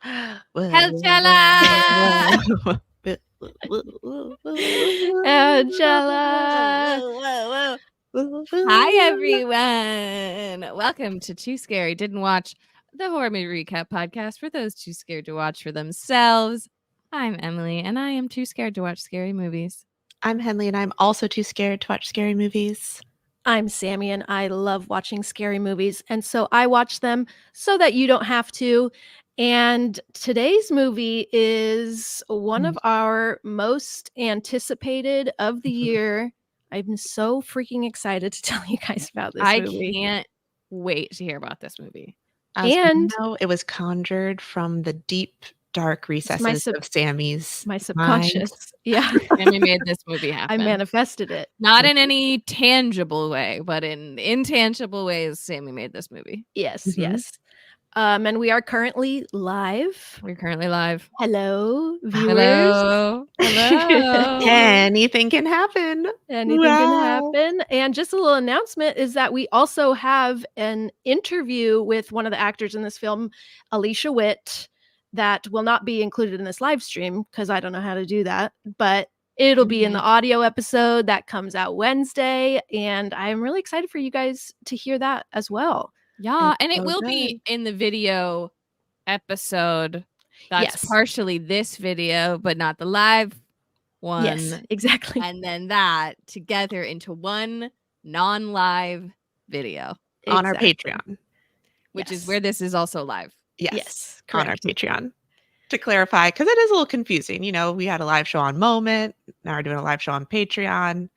Hellcella! Hellcella! Hi, everyone. Welcome to Too Scary Didn't Watch, the horror movie recap podcast for those too scared to watch for themselves. I'm Emily, and I am too scared to watch scary movies. I'm Henley, and I'm also too scared to watch scary movies. I'm Sammy, and I love watching scary movies, and so I watch them so that you don't have to. And today's movie is one of our most anticipated of the year. I'm so freaking excited to tell you guys about this movie. I can't wait to hear about this movie. As we know, it was conjured from the deep, dark recesses of Sammy's my subconscious. mind. Yeah. Sammy made this movie happen. I manifested it. Not in any tangible way, but in intangible ways, Sammy made this movie. Yes, yes. And we are currently live. We're currently live. Hello, viewers. Hello. Hello. Anything can happen. Anything can happen. And just a little announcement is that we also have an interview with one of the actors in this film, Alicia Witt, that will not be included in this live stream because I don't know how to do that, but it'll be in the audio episode that comes out Wednesday. And I'm really excited for you guys to hear that as well. Yeah, and it will be in the video episode. That's partially this video, but not the live one. Yes, exactly. And then that together into one non-live video. On our Patreon. Which is where this is also live. Yes, on our Patreon. To clarify, because it is a little confusing. You know, we had a live show on Moment. Now we're doing a live show on Patreon.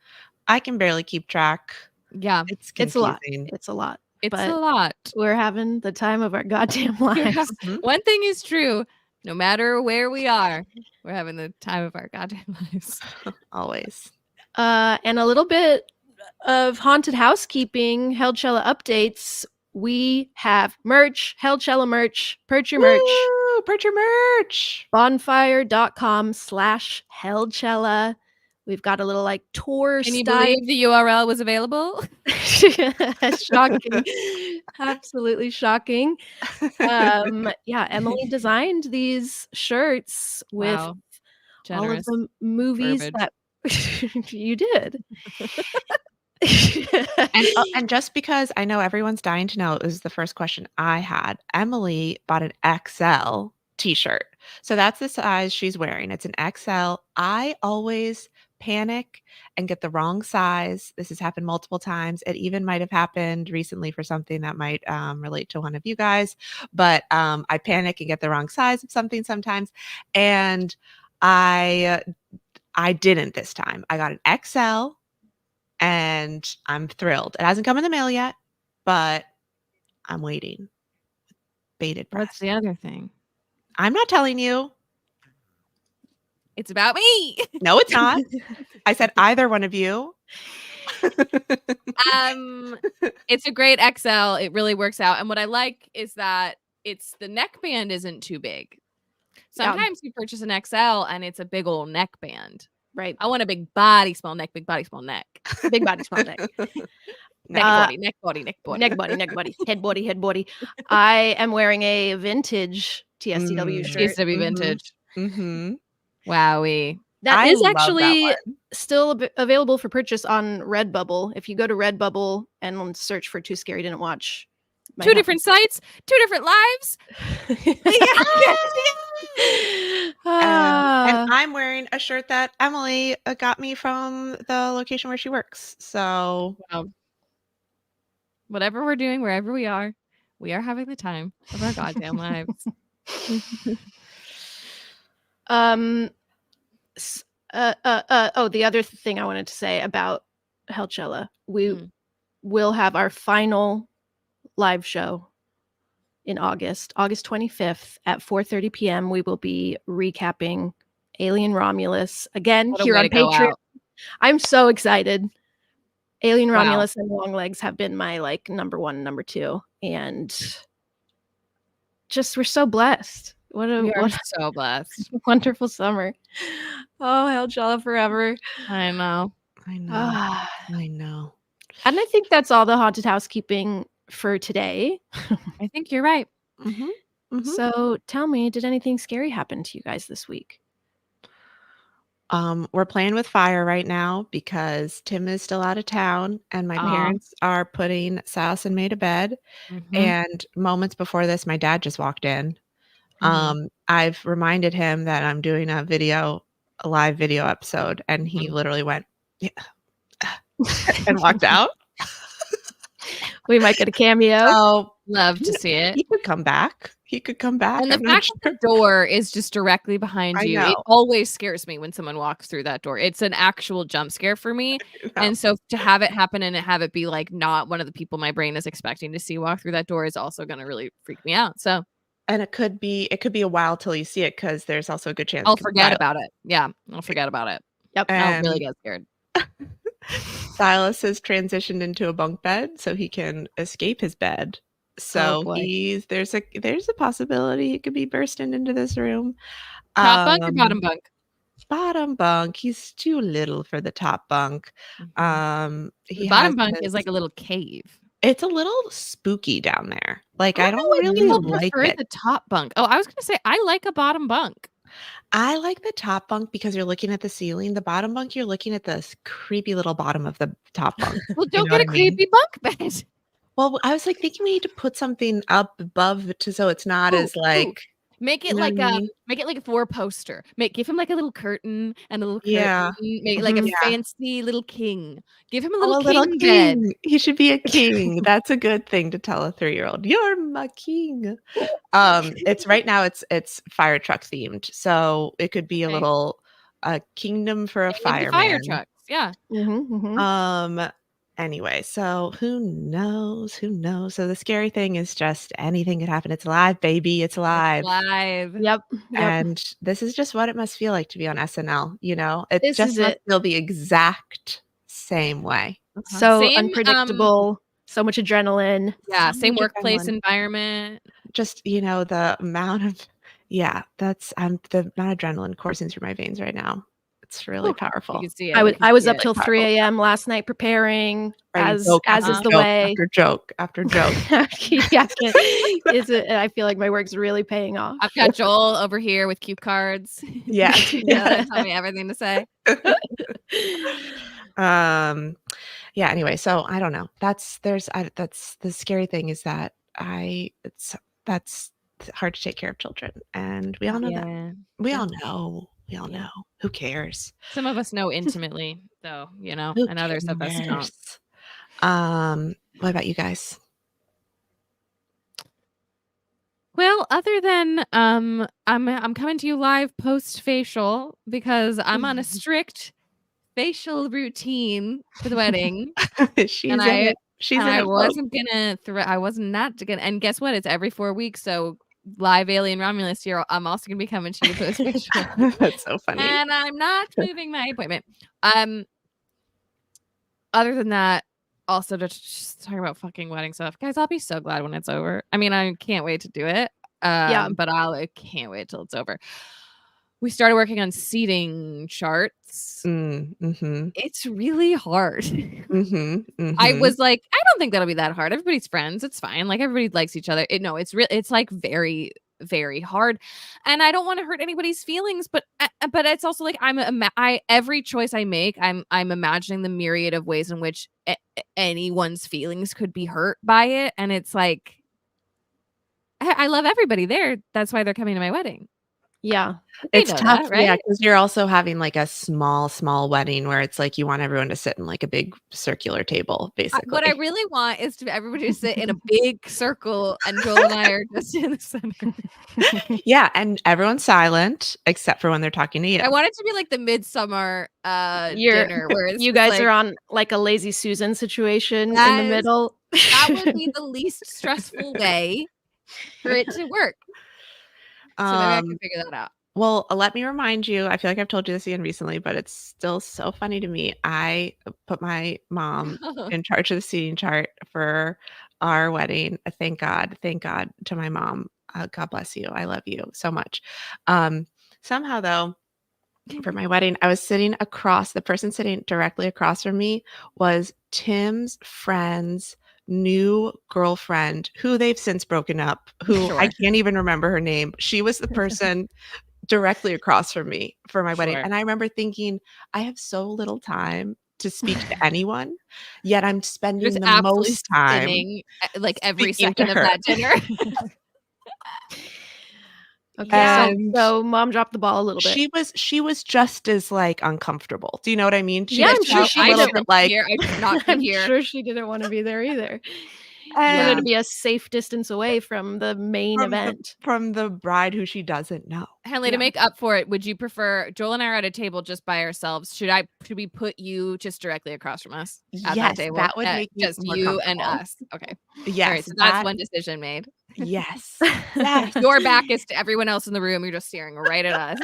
I can barely keep track. Yeah. It's confusing. It's a lot. It's a lot. We're having the time of our goddamn lives. One thing is true. No matter where we are, we're having the time of our goddamn lives. Always. And a little bit of haunted housekeeping, Hellcella updates. We have merch, Hellcella merch. Purchase your merch. Woo, purchase your merch. Bonfire.com/Hellcella. We've got a little like tour Can style. you believe the URL was available? Shocking. Absolutely shocking. Yeah, Emily designed these shirts with all of the movies that you did. And just because I know everyone's dying to know, it was the first question I had. Emily bought an XL t-shirt. So that's the size she's wearing. It's an XL. I always panic and get the wrong size. This has happened multiple times. It even might have happened recently for something that might relate to one of you guys. But I panic and get the wrong size of something sometimes. And I didn't this time. I got an XL. And I'm thrilled. It hasn't come in the mail yet, but I'm waiting. Bated breath. That's the other thing. I'm not telling you. It's about me. No, it's not. I said either one of you. It's a great XL. It really works out. And what I like is that the neckband isn't too big. Sometimes you purchase an XL and it's a big old neckband. Right. I want a big body, small neck, big body, small neck. Big body, small neck. Neck body, neck body, neck body. Neck body, neck body. Head body, head body. I am wearing a vintage TSDW shirt. TSW vintage. Mm-hmm. Wowie. That is actually still available for purchase on Redbubble. If you go to Redbubble and search for Too Scary Didn't Watch. Two different sites, two different lives. And I'm wearing a shirt that Emily got me from the location where she works. So whatever we're doing, wherever we are having the time of our goddamn lives. The other thing I wanted to say about Hellcella, we will have our final live show in August 25th at 4:30 p.m. We will be recapping Alien Romulus again here on Patreon. I'm so excited. Alien Romulus and Longlegs have been my like number one, number two, and just we're so blessed. So blessed. Wonderful summer. Oh, Hellcella forever. I know. I know. And I think that's all the haunted housekeeping for today. I think you're right. Mm-hmm. Mhm. So tell me, did anything scary happen to you guys this week? We're playing with fire right now because Tim is still out of town and my Aw. parents are putting Silas and May to bed. Mhm, And moments before this, my dad just walked in. mhm, I've reminded him that I'm doing a live video episode, and he mhm. literally went, "Yeah," and walked out. We might get a cameo. So Love to see it. he could come back. He could come back. And the I'm not fact that sure. the door is just directly behind I you, know. it always scares me when someone walks through that door. It's an actual jump scare for me, No. and so to have it happen and have it be, like, not one of the people my brain is expecting to see walk through that door is also gonna really freak me out, so And it could be a while till you see it because there's also a good chance it I'll could be forget Silas. about it. Yeah, I'll forget about it. Yep. I'll really And get scared. Silas has transitioned into a bunk bed so he can escape his bed. Oh So boy. there's a possibility he could be bursting into this room. Top bunk or bottom Um, bunk? Bottom bunk, he's too little for the top bunk. Mhm. The He has bottom bunk is his like a little cave. It's a little spooky down there. Like, I I don't know don't why really people like prefer it. the top bunk. Oh, I was gonna say I like a bottom bunk. I like the top bunk because you're looking at the ceiling. The bottom bunk, you're looking at this creepy little bottom of the top bunk. Well, You don't know get what a I mean? creepy bunk bed. Well, I was, like, thinking we need to put something up above it so it's not Ooh, as, ooh. like, Make you it know what I like mean? a four-poster. Give him like a little curtain and a little curtain, Yeah. make like a Mhm. Yeah. fancy little king. Give him a little Oh, a little king bed. king. He should be a king. That's a good thing to tell a 3-year-old. "You're my king." It's right now it's fire truck themed, so it could be Okay, a kingdom for a king of the fire fireman. trucks, yeah. Mhm. Mhm. Um, anyway, so who knows? Who knows? So the scary thing is just anything could happen. It's live, baby. It's It's live. live. Yep. Yep. And this is just what it must feel like to be on SNL, you know? It This is just must it. feel the exact same way. Uh-huh. So Same, unpredictable, so much adrenaline. So yeah, same much workplace adrenaline. environment. Just, the amount of yeah, that's the amount of adrenaline coursing through my veins right now. It's really Whew. You powerful. can see I it, was you can I was see up it. till Really 3 powerful. AM last night preparing Right, as joke as after is the joke way. after joke after joke. Yeah, I feel like my work's really paying off. I've got Joel over here with cue cards. Yeah. Yeah, tell me everything to say. Um, yeah, anyway, so I don't know. That's the scary thing is that I it's that's hard to take care of children, and we all know that. Yeah. We Yeah. all know. We all Yeah. know. Who cares? Some of us know intimately, though, Who and others of us don't. cares? What about you guys? Well, other than I'm coming to you live post facial because I'm on a strict facial routine for the wedding, and She's in I it. She's in it, folks. wasn't gonna I was not gonna, and guess what? It's every 4 weeks, so live Alien Romulus here. I'm also gonna be coming to you post facial, That's so funny. and I'm not moving my appointment. Um, Other than that, also to just talk about fucking wedding stuff. Guys, I'll be so glad when it's over. I mean, I can't wait to do it. Yeah. But I can't wait till it's over. We started working on seating charts. Mhm. It's really hard. Mhm. I Mhm. was like, I don't think that'll be that hard. Everybody's friends. It's fine. Like everybody likes each other. No, it's like very, very hard. And I don't want to hurt anybody's feelings, but it's also like I every choice I make, I'm imagining the myriad of ways in which anyone's feelings could be hurt by it. And it's like I love everybody there. That's why they're coming to my wedding. Yeah. They It's know tough, that, yeah, right? because 'cause you're also having, like, a small wedding where it's like you want everyone to sit in, like, a big circular table, What I basically. really want is to everybody to sit in a big circle, and Joel and I are just in the center. Yeah, and everyone's silent except for when they're talking to you. I want it to be like the midsummer, You're dinner where it's you just guys like, are on like a lazy Susan situation in the yes, middle. that would be the least stressful way for it to work. So maybe I can Um, figure that out. well, let me remind you, I feel like I've told you this again recently, but it's still so funny to me. I put my mom in charge of the seating chart for our wedding. Thank God to my mom. God bless you. I love you so much. Somehow though, for my wedding, I was the person sitting directly across from me was Tim's friend's new girlfriend who they've since broken up, who I Sure. can't even remember her name. She was the person directly across from me for my wedding. Sure. And I remember thinking, I have so little time to speak to anyone, yet I'm spending Just the absolutely most time spinning like every speaking to second of her. that dinner. Okay, And so mom dropped the ball a little bit. she was just as, like, uncomfortable. Do you know what I mean? She Yeah, was I'm sure just she a I little don't didn't. bit want to like, hear. I should not be I'm here. sure she didn't want to be there either. She and wanted to be a safe distance away from the main event. from the bride who she doesn't know. Henley, to make up for it, would you prefer Joel and I are at a table just by ourselves? Should we put you just directly across from us at that Yes, table? that would make me Just more you and comfortable. us. Okay. All right. Yes, So that's that one decision made. yes. Yes. Your back is to everyone else in the room. You're just staring right at us.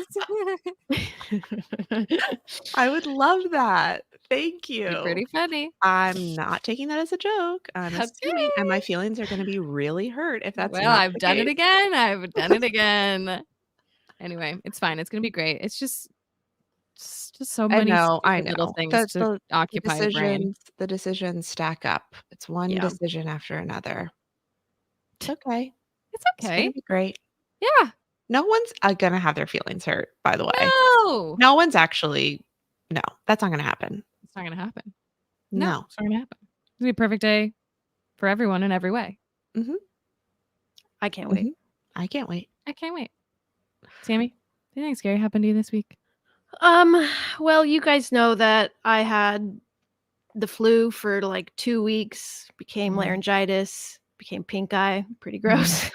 I would love that. Thank Be you. pretty funny. I'm not taking that as a joke. I'm assuming, and my feelings are gonna be really hurt if that's Well, not I've the done it case. again. I've done it again. Anyway, it's fine. It's gonna be great. It's just so I many know, I stupid little know. things to occupy your brain. The decisions stack up. It's one Yeah. decision after another. It's okay. It's It's gonna okay. be great. Yeah. No one's, gonna have their feelings hurt, by the way. No. No one's actually no, that's not gonna happen. It's not gonna happen. No. It's not gonna happen. It's gonna be a perfect day for everyone in every way. Mhm, I can't wait. mhm. I can't wait. I can't wait. Sammy, anything scary happened to you this week? Well, you guys know that I had the flu for like 2 weeks, became Mhm. laryngitis, became pink eye, pretty Mm-hmm. gross.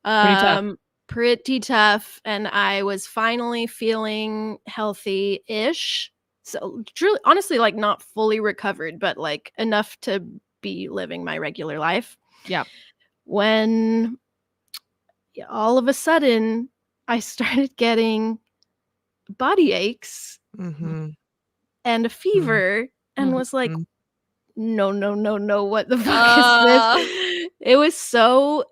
tough. Pretty tough. And I was finally feeling healthy-ish. So truly, honestly, like not fully recovered, but like enough to be living my regular life. Yeah. When all of a sudden I started getting body aches Mhm, and a fever and was like, mhm. no, what the fuck is this? It was so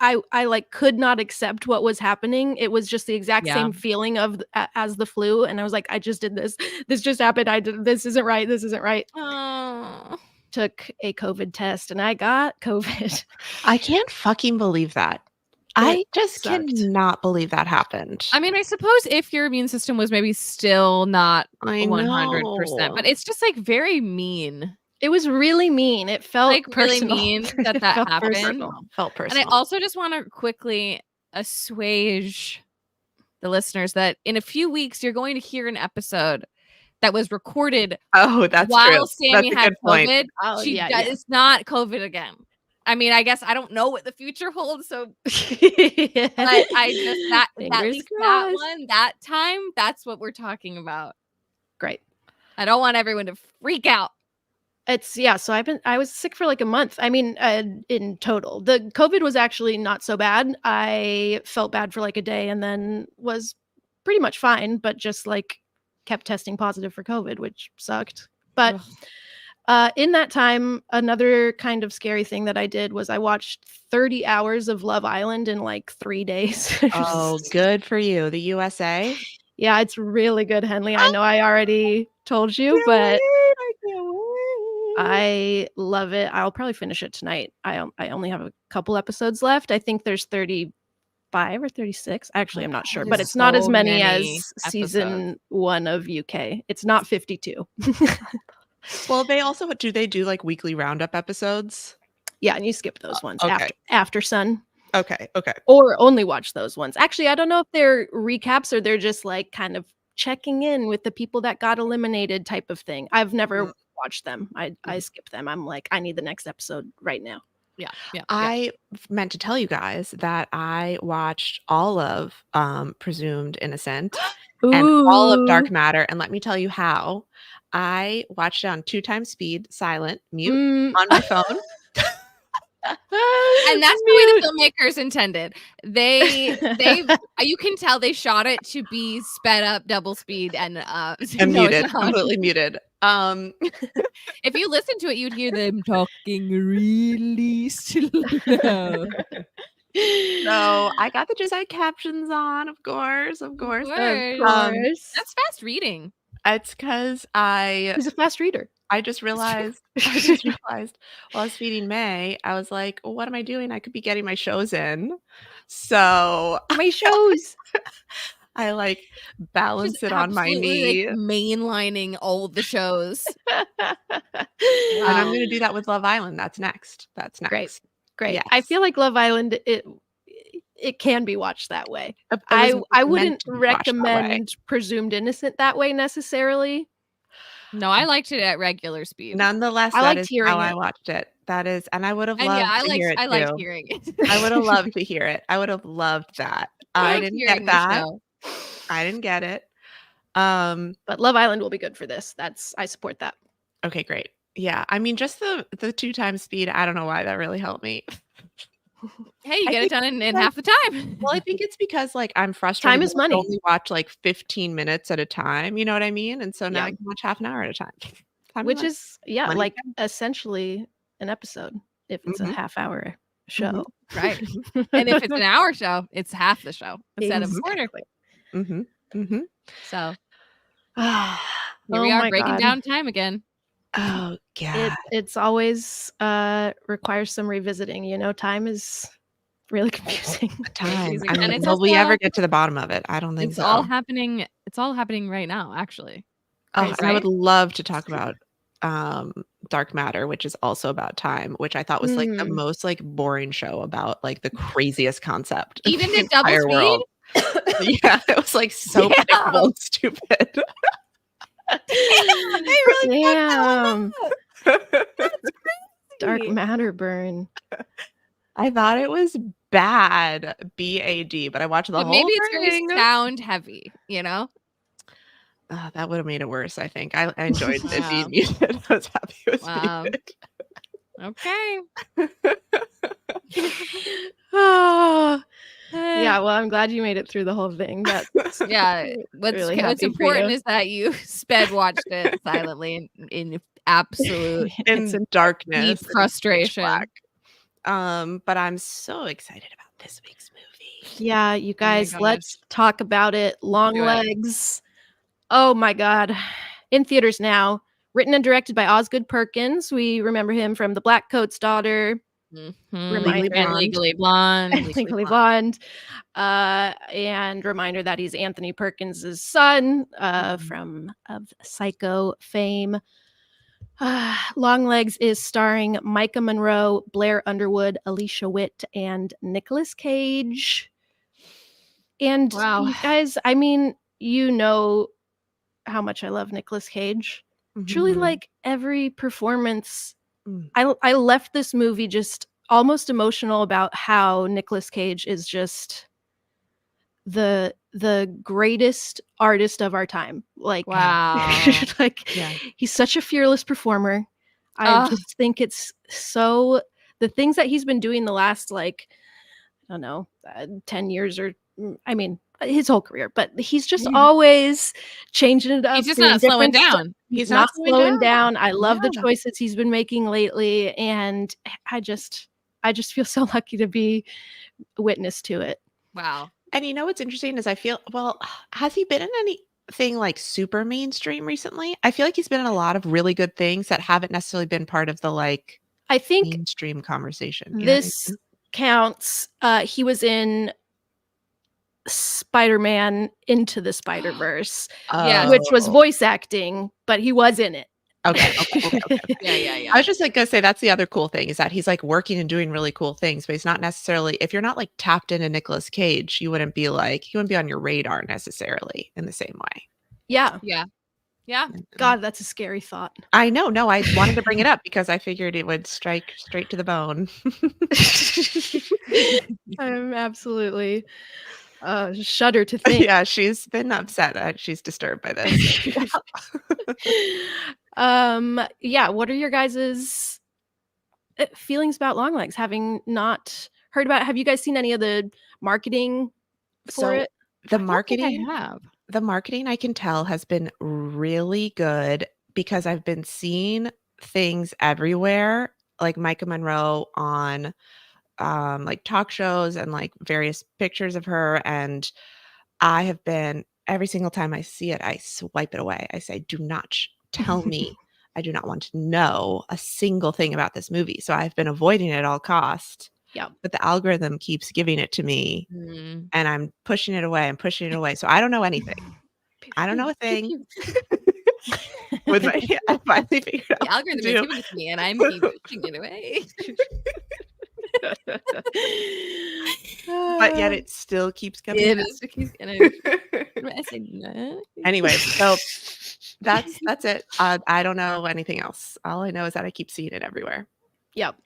I like could not accept what was happening. It was just the exact Yeah. same feeling of as the flu, and I was like, I just did this. This just happened. I did this isn't right. This isn't right. Oh. Took a COVID test and I got COVID. I can't fucking believe that. I just sucked. cannot believe that happened. I mean, I suppose if your immune system was maybe still not I 100%, but know. it's just like very mean. It was really mean. It felt Like really personal. mean that It that felt happened. personal. Felt And I personal. also just want to quickly assuage the listeners that in a few weeks you're going to hear an episode that was recorded Oh, that's true. while Sammy That's a had good point. COVID. Oh, She yeah. it's not COVID again. I mean, I guess I don't know what the future holds, so but I just at Fingers least that crossed. one, that time, that's what we're talking about. Great. I don't want everyone to freak out. So I was sick for like a month. I mean, in total. The COVID was actually not so bad. I felt bad for like a day and then was pretty much fine, but just like kept testing positive for COVID, which sucked. But in that time, another kind of scary thing that I did was I watched 30 hours of Love Island in like 3 days. Oh, good for you. The USA? Yeah, it's really good, Henley. I know I already told you, Can't but wait, I can't wait. I love it. I'll probably finish it tonight. I only have a couple episodes left. I think there's 35 or 36. Actually, I'm not sure, but There's it's not as so many many as season 1 of UK. It's not 52. Well, do they do like weekly roundup episodes? Yeah, and you skip those ones okay. after Sun. Okay. Or only watch those ones. Actually, I don't know if they're recaps or they're just like kind of checking in with the people that got eliminated type of thing. I've never watched them. I skip them. I'm like, I need the next episode right now. Yeah. I meant to tell you guys that I watched all of Presumed Innocent and all of Dark Matter, and let me tell you how. I watched it on 2 times speed, silent, mute on my phone. And that's the way the filmmakers intended. They you can tell they shot it to be sped up double speed and muted, completely muted. If you listen to it, you'd hear them talking really slow. So I got the Jedi captions on, of course. Of course. That's fast reading. It's because He's a fast reader. I just realized while I was feeding May, I was like, well, what am I doing? I could be getting my shows in. So My shows. I like Just balance it on my absolutely, knee. like, mainlining all the shows. And I'm Wow. gonna do that with Love Island. That's next. Great. I Yes. feel like Love Island, it can be watched that way. It I was meant wouldn't to be watched that way. recommend Presumed Innocent that way necessarily. No, I liked it at regular speed. Nonetheless, I that liked is hearing how I it. watched it. That is, and I would have And yeah, loved to hear it I liked too. hearing it. I would have loved to hear it. I would have loved that. I Loved didn't hearing get the that. show. I didn't get it. But Love Island will be good for this. I support that. Okay, great. Yeah, I mean, just the 2 times speed, I don't know why that really helped me. Hey, you I get it think done in like half the time. Well, I think it's because, like, I'm frustrated Time that is I money. can only watch, like, 15 minutes at a time, you know what I mean? And so now Yeah. I can watch half an hour at a time. Time Which money. is, yeah, Money like time. essentially an episode if it's a Mhm, half-hour show. Right. And if it's an hour show, it's half the show instead of a quarter. Exactly. mhm, mhm. So Oh here we are my breaking God. down time again. Oh, God. It's always requires some revisiting, you know, time is really confusing. Time. confusing. I And mean, it's will we also ever get to the bottom of it? I don't think It's so. all happening right now, actually. Oh, Crazy. and I would Right? love to talk about, Dark Matter, which is also about time, which I thought was, like, the Mm. most, like, boring show about, like, the craziest concept in Even the at double entire speed? world. Yeah, it was, like, so Damn. predictable and stupid. They really fucked that one Damn. up. Dark crazy. matter burn. I thought it was bad, BAD, but I watched the But whole maybe it's very thing. sound heavy, you know? That would've made it worse, I think. I enjoyed it Wow. being muted. I was happy it was Wow. muted. Okay. Oh. Eh, Yeah, well, I'm glad you made it through the whole thing. That's yeah. What's really what's happy for important you. is that you sped watched it silently in absolute It's In a darkness deep and pitch frustration. black. But I'm so excited about this week's movie. Yeah, you Oh my guys, gosh. let's talk about it. Longlegs. Oh my God. In theaters now. Written and directed by Osgood Perkins. We remember him from The Black Coat's Daughter, Mhm. Reminder. And Legally Blonde. Legally Blonde. And reminder that he's Anthony Perkins' son from of Psycho fame. Longlegs is starring Micah Monroe, Blair Underwood, Alicia Witt, and Nicolas Cage. And Wow. you guys, I mean, you know how much I love Nicolas Cage. Truly, Mhm. like every performance, Mm. I left this movie just almost emotional about how Nicolas Cage is just the greatest artist of our time. Like, Wow. like Yeah. he's such a fearless performer. I Ugh. just think it's so the things that he's been doing the last like I don't know 10 years or I mean his whole career, but he's just Mhm. always changing it up. He's just doing not slowing different stuff. down. He's not slowing down. I love the Yeah. choices he's been making lately, and I just feel so lucky to be a witness to it. Wow. And you know what's interesting is I feel has he been in anything like super mainstream recently? I feel like he's been in a lot of really good things that haven't necessarily been part of the like I think mainstream conversation. You know what I this mean? counts. He was in Spider-Man Into the Spider-Verse, Yeah. which was Oh. voice acting, but he was in it. Okay. Yeah. I was just like gonna say that's the other cool thing is that he's like working and doing really cool things, but he's not necessarily if you're not like tapped into Nicolas Cage, you wouldn't be on your radar necessarily in the same way. Yeah. Yeah. God, that's a scary thought. I know. No, I wanted to bring it up because I figured it would strike straight to the bone. I'm absolutely shudder to think. Yeah, she's been upset. She's disturbed by this. Yeah, what are your guys's feelings about Longlegs having not heard about it? Have you guys seen any of the marketing for So it? the I don't think marketing I have. the marketing I can tell has been really good because I've been seeing things everywhere, like Micah Monroe on like talk shows and like various pictures of her. And I have been every single time I see it, I swipe it away. I say, do not tell me. I do not want to know a single thing about this movie. So I've been avoiding it at all cost. Yep. But the algorithm keeps giving it to me Mm. and I'm pushing it away. I'm pushing it away. So I don't know anything. I don't know a thing. With my, I finally figured out The what to algorithm is do. giving it to me, and I'm keep pushing it away. But yet it still keeps coming It back. is because I said no. Anyway, so that's it. I don't know anything else. All I know is that I keep seeing it everywhere. Yep.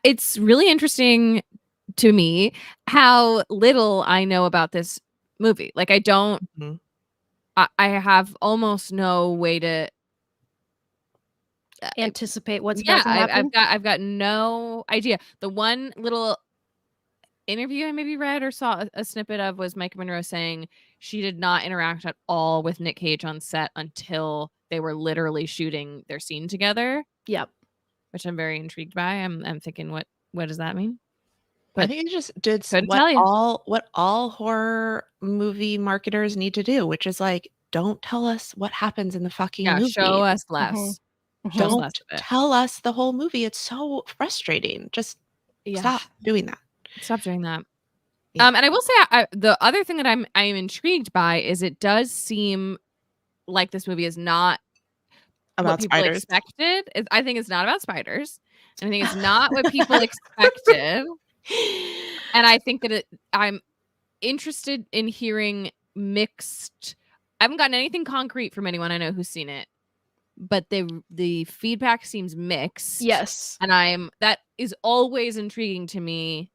It's really interesting to me how little I know about this movie. Like I don't, Mhm. I have almost no way to Anticipate what's about to happen. I've got no idea. The one little interview I maybe read or saw a snippet of was Mike Monroe saying she did not interact at all with Nick Cage on set until they were literally shooting their scene together, Yep. which I'm very intrigued by. I'm thinking, what does that mean? I But think it just did couldn't tell you. what all horror movie marketers need to do, which is like, don't tell us what happens in the fucking movie. Show us less. Mhm. Show us Don't less of it. tell us the whole movie. It's so frustrating. Just stop doing that. Stop doing that. Yeah. And I will say, the other thing that I'm intrigued by is it does seem like this movie is not About what people spiders. expected. I think it's not about spiders. And I think it's not what people expected. And I think that I'm interested in hearing mixed. I haven't gotten anything concrete from anyone I know who's seen it, but the feedback seems mixed. Yes. And that is always intriguing to me.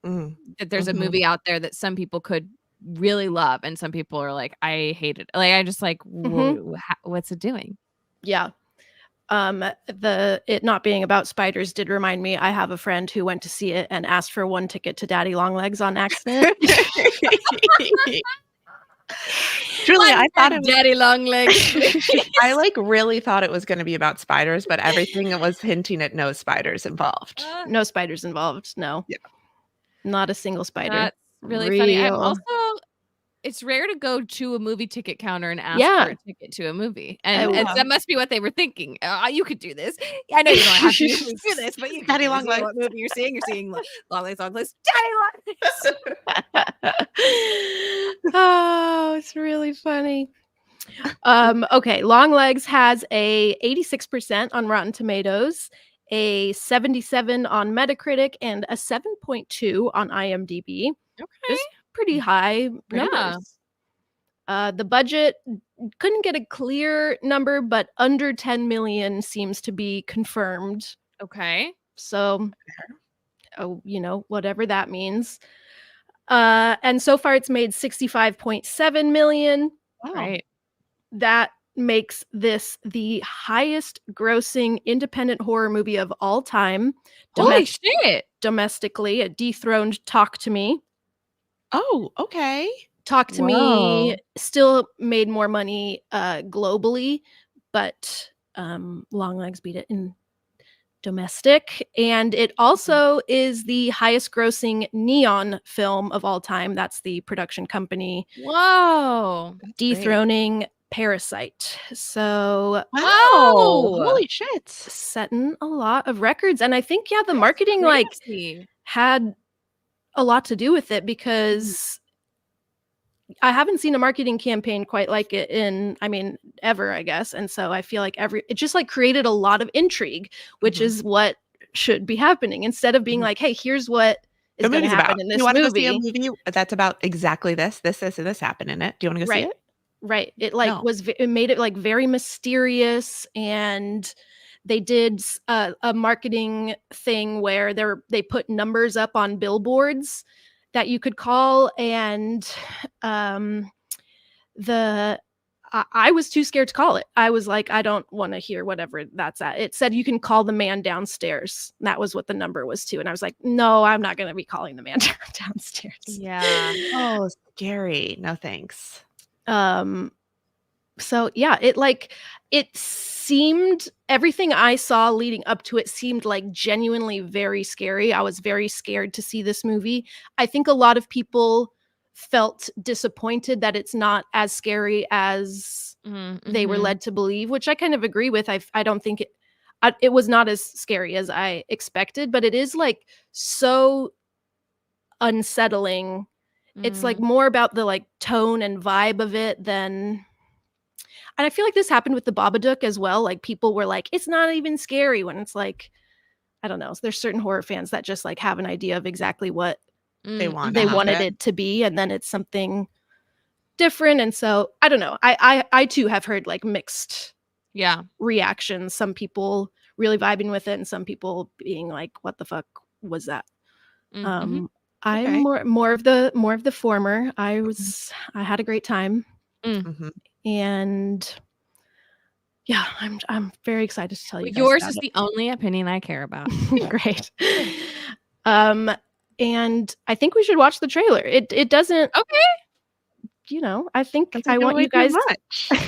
That there's a movie out there that some people could really love and some people are like, I hate it. Like I just like, what's it doing? Yeah. It not being about spiders did remind me. I have a friend who went to see it and asked for one ticket to Daddy Longlegs on accident. Truly, I thought it was Daddy Longlegs. I like really thought it was going to be about spiders, but everything was hinting at no spiders involved. No spiders involved. No. Yeah. Not a single spider. That's really funny. I'm also, it's rare to go to a movie ticket counter and ask for a ticket to a movie. And that must be what they were thinking. You could do this. I know you don't have to usually do this, but you Daddy can Longlegs. what movie you're seeing. You're seeing Longlegs, Daddy Longlegs. Oh, it's really funny. Okay, Longlegs has a 86% on Rotten Tomatoes, a 77 on Metacritic, and a 7.2 on IMDb. Okay. Just pretty high numbers. The budget couldn't get a clear number, but under 10 million seems to be confirmed. Okay. So, whatever that means. And so far it's made 65.7 million. Wow. Right. That makes this the highest grossing independent horror movie of all time. Holy shit. Domestically, it dethroned Talk to Me. Oh, okay. Talk to Me still made more money globally, but Longlegs beat it in domestic. And it also is the highest grossing neon film of all time. That's the production company. Whoa. Dethroning Parasite. So wow. Holy shit. Setting a lot of records. And I think, the marketing had a lot to do with it because I haven't seen a marketing campaign quite like it ever, I guess. And so I feel like it just like created a lot of intrigue, which is what should be happening instead of being like, hey, here's what is going to happen in this movie. You want to go see a movie that's about exactly this and this happened in it? Do you want to go see it? Right. It it made it like very mysterious, and they did a marketing thing where they put numbers up on billboards that you could call, and I was too scared to call it. I was like, I don't want to hear whatever that's at. It said you can call the man downstairs. That was what the number was too. And I was like, no, I'm not going to be calling the man downstairs. Yeah. Oh, scary. No, thanks. So yeah, it seemed, everything I saw leading up to it seemed like genuinely very scary. I was very scared to see this movie. I think a lot of people felt disappointed that it's not as scary as they were led to believe, which I kind of agree with. I don't think it was not as scary as I expected, but it is like so unsettling. It's like more about the like tone and vibe of it than. And I feel like this happened with the Babadook as well. Like people were like, it's not even scary, when it's like, I don't know. There's certain horror fans that just like have an idea of exactly what They wanted it to be, and then it's something different. And so I don't know. I too have heard like mixed reactions. Some people really vibing with it, and some people being like, what the fuck was that? I'm more of the former. I had a great time. And yeah, I'm very excited to tell you guys yours about is it. the only opinion I care about. Great. And I think we should watch the trailer. It doesn't, I think I want you guys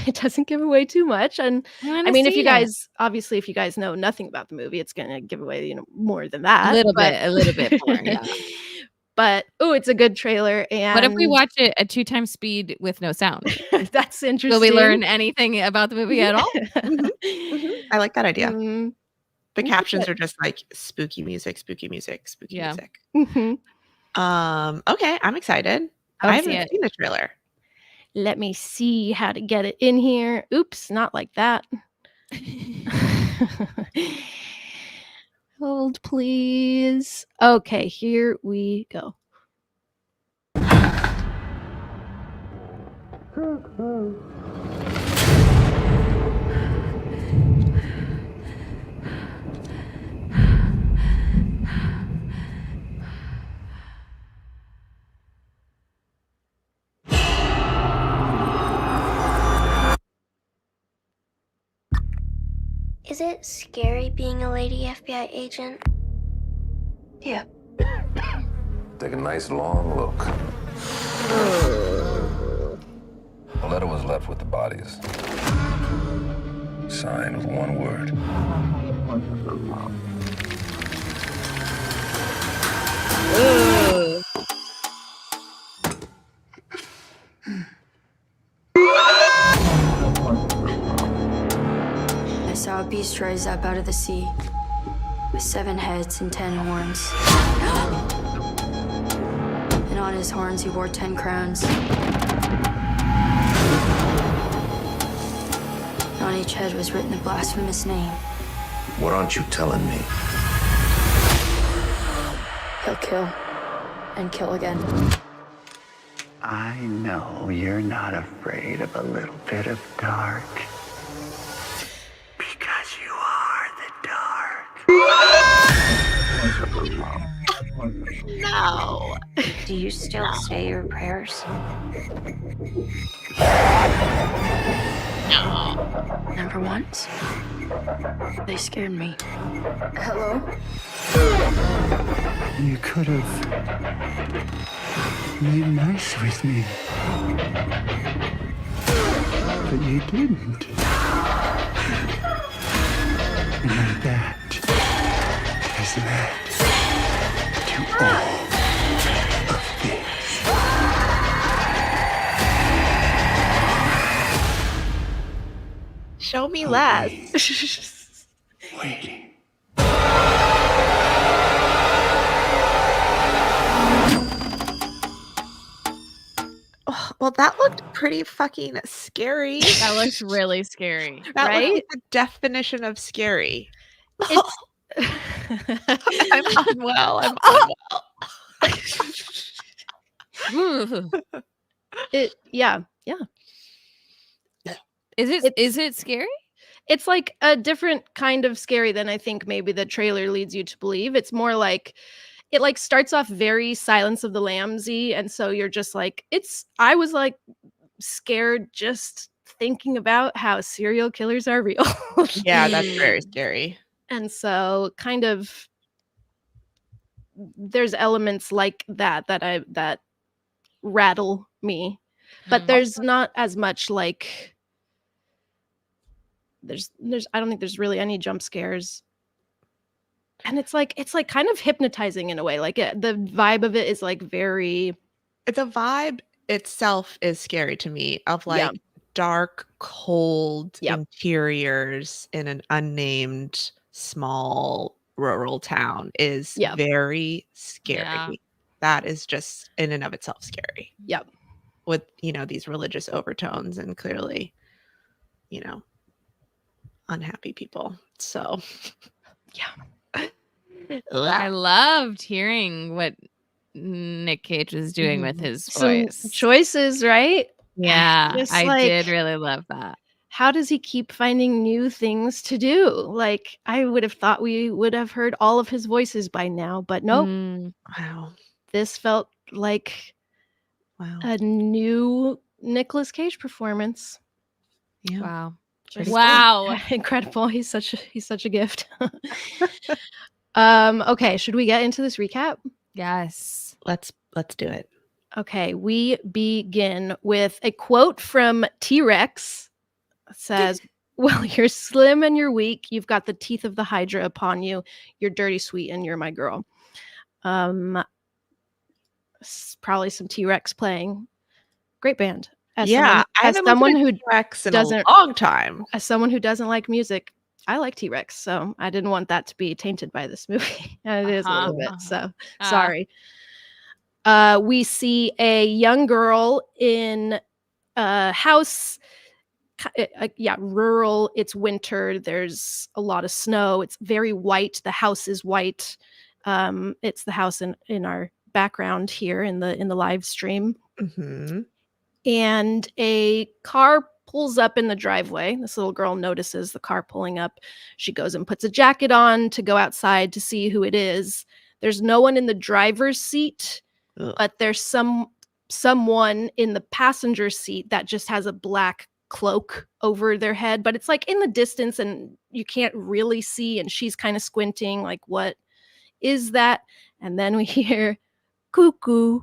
it doesn't give away too much. And I mean, if you guys know nothing about the movie, it's gonna give away, more than that. A little bit more, yeah. But it's a good trailer. And what if we watch it at 2 times speed with no sound? That's interesting. Will we learn anything about the movie at all? I like that idea. The captions are just like spooky music, spooky music, spooky music. Okay, I'm excited. I haven't seen the trailer. Let me see how to get it in here. Oops, not like that. Hold, please. Okay, here we go. Is it scary being a lady FBI agent? Yeah. Take a nice long look. A letter was left with the bodies. Signed with one word. I saw a beast rise up out of the sea with 7 heads and 10 horns. And on his horns he wore 10 crowns. And on each head was written a blasphemous name. What aren't you telling me? He'll kill and kill again. I know you're not afraid of a little bit of dark. Because you are the dark. No. Do you still say your prayers? No. Number ones? They scared me. Hello? You could have made nice with me. But you didn't. And that has led to all of this. Show me less. Waiting. Oh, well, that looked pretty fucking scary. That looks really scary. That right? looked like the definition of scary. It's I'm unwell. I'm unwell. yeah. Is it scary? It's like a different kind of scary than I think maybe the trailer leads you to believe. It's more like it like starts off very Silence of the Lambs-y, and so you're just like I was like scared just thinking about how serial killers are real. Yeah, that's very scary. And so kind of there's elements like that rattle me. But there's not as much like there's I don't think there's really any jump scares. And it's like kind of hypnotizing in a way. Like the vibe of it is like very The vibe itself is scary to me of Yeah. like dark, cold Yep. interiors in an unnamed small rural town is Yeah. very scary. Yeah. That is just in and of itself scary. Yep. With, these religious overtones and clearly, unhappy people. So, Yeah. I loved hearing what Nick Cage was doing with his Some voice. choices, right? Yeah, Just I like, did really love that. how does he keep finding new things to do? Like, I would have thought we would have heard all of his voices by now, but nope. Mm, wow. This felt like Wow. a new Nicolas Cage performance. Yeah. wow. Pretty Wow. Incredible. He's such a gift. Okay, should we get into this recap? Yes. Let's do it. Okay, we begin with a quote from T-Rex. It says, "Well, you're slim and you're weak. You've got the teeth of the Hydra upon you. You're dirty sweet and you're my girl." Probably some T-Rex playing. Great band. I haven't listened to T-Rex in a long time. As someone who doesn't like music, I like T-Rex, so I didn't want that to be tainted by this movie. And it is a little bit, so sorry. We see a young girl in a house, rural. It's winter. There's a lot of snow. It's very white. The house is white. It's the house in our background here in the live stream. Mm-hmm. And a car pulls up in the driveway. This little girl notices the car pulling up. She goes and puts a jacket on to go outside to see who it is. There's no one in the driver's seat, but there's someone in the passenger seat that just has a black cloak over their head, but it's like in the distance and you can't really see, and she's kind of squinting like, what is that? And then we hear cuckoo.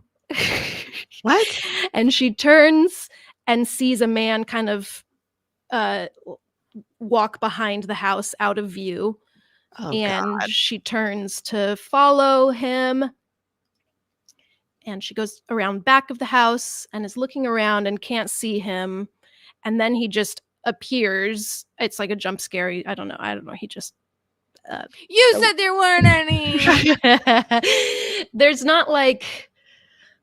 What? And she turns and sees a man kind of walk behind the house out of view. Oh, and God. She turns to follow him. And she goes around back of the house and is looking around and can't see him. And then he just appears. It's like a jump scare. I don't know. He just... You said there weren't any. There's not like...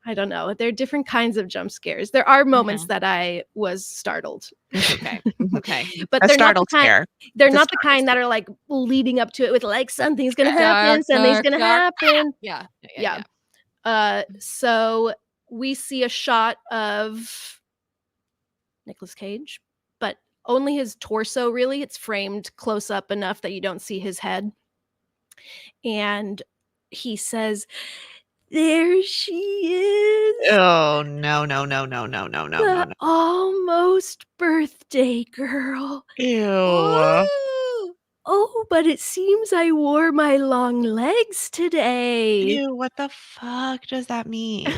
I don't know. There are different kinds of jump scares. There are moments that I was startled. Okay. But A they're not startle the kind, scare. they're not the kind that are like leading up to it with like something's gonna happen, something's gonna happen. Yeah. So we see a shot of Nicolas Cage, but only his torso, really. It's framed close up enough that you don't see his head. And he says, "There she is. Oh, no. The almost birthday girl. Ew. Oh, but it seems I wore my long legs today." Ew, what the fuck does that mean?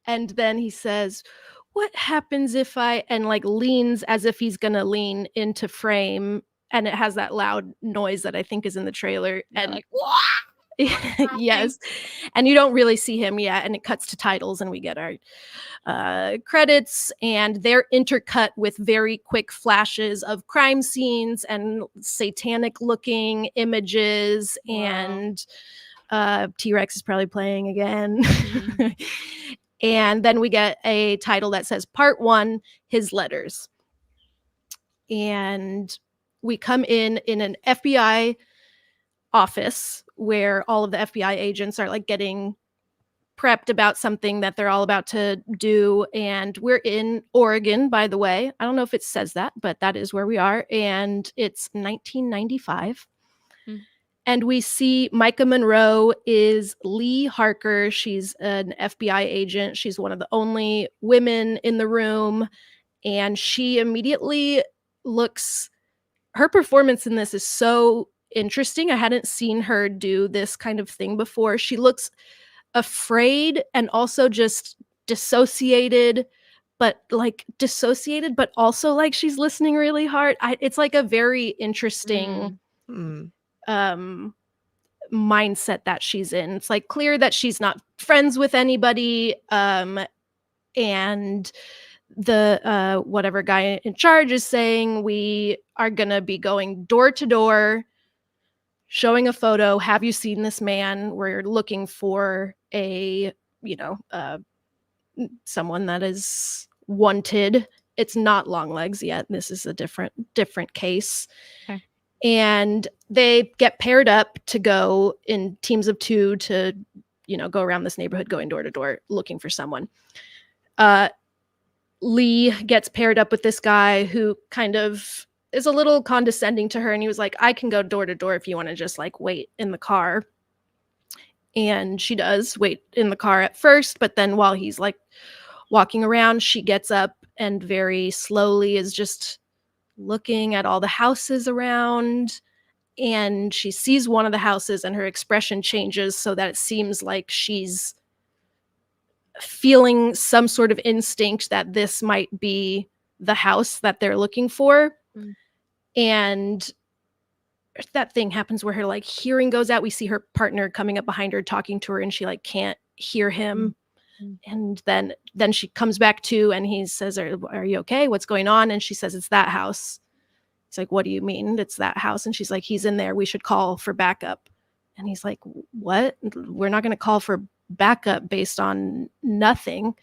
And then he says, "What happens if I," and like leans as if he's gonna lean into frame, and it has that loud noise that I think is in the trailer. And like, yes, and you don't really see him yet, and it cuts to titles and we get our credits, and they're intercut with very quick flashes of crime scenes and satanic looking images. Wow. And T-Rex is probably playing again. Mm-hmm. And then we get a title that says Part 1, His Letters. And we come in an FBI office where all of the FBI agents are like getting prepped about something that they're all about to do. And we're in Oregon, by the way. I don't know if it says that, but that is where we are. And it's 1995. And we see Micah Monroe is Lee Harker. She's an FBI agent. She's one of the only women in the room. And she immediately looks... Her performance in this is so interesting. I hadn't seen her do this kind of thing before. She looks afraid and also just dissociated, but also like she's listening really hard. It's like a very interesting mindset that she's in. It's like clear that she's not friends with anybody. And the whatever guy in charge is saying, we are gonna be going door to door, showing a photo. Have you seen this man? We're looking for a, someone that is wanted. It's not Longlegs yet. This is a different case. Okay. And they get paired up to go in teams of 2 to, go around this neighborhood, going door to door, looking for someone. Lee gets paired up with this guy who kind of is a little condescending to her. And he was like, I can go door to door if you want to just like wait in the car. And she does wait in the car at first, but then while he's like walking around, she gets up and very slowly is just looking at all the houses around. And she sees one of the houses and her expression changes so that it seems like she's feeling some sort of instinct that this might be the house that they're looking for. And that thing happens where her like hearing goes out. We see her partner coming up behind her talking to her, and she like can't hear him. And then she comes back to, and he says, are you okay? What's going on? And she says, it's that house. He's like, what do you mean it's that house? And she's like, he's in there. We should call for backup. And he's like, what? We're not going to call for backup based on nothing.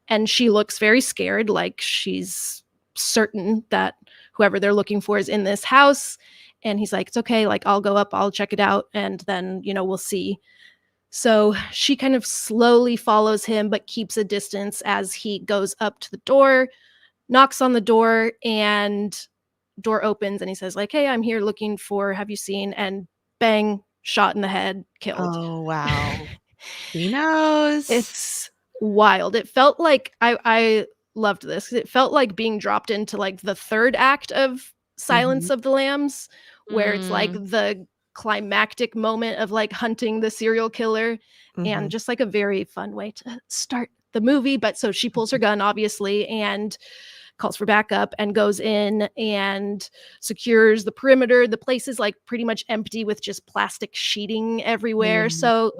And she looks very scared, like she's certain that whoever they're looking for is in this house. And he's like, it's okay. Like, I'll go up, I'll check it out. And then, we'll see. So she kind of slowly follows him, but keeps a distance as he goes up to the door, knocks on the door, and door opens. And he says like, hey, I'm here looking for, have you seen? And bang, shot in the head, killed. Oh, wow. He knows. It's wild. It felt like, I loved this. It felt like being dropped into like the third act of Silence of the Lambs, where it's like the climactic moment of like hunting the serial killer, and just like a very fun way to start the movie. But so she pulls her gun, obviously, and calls for backup and goes in and secures the perimeter. The place is like pretty much empty with just plastic sheeting everywhere. So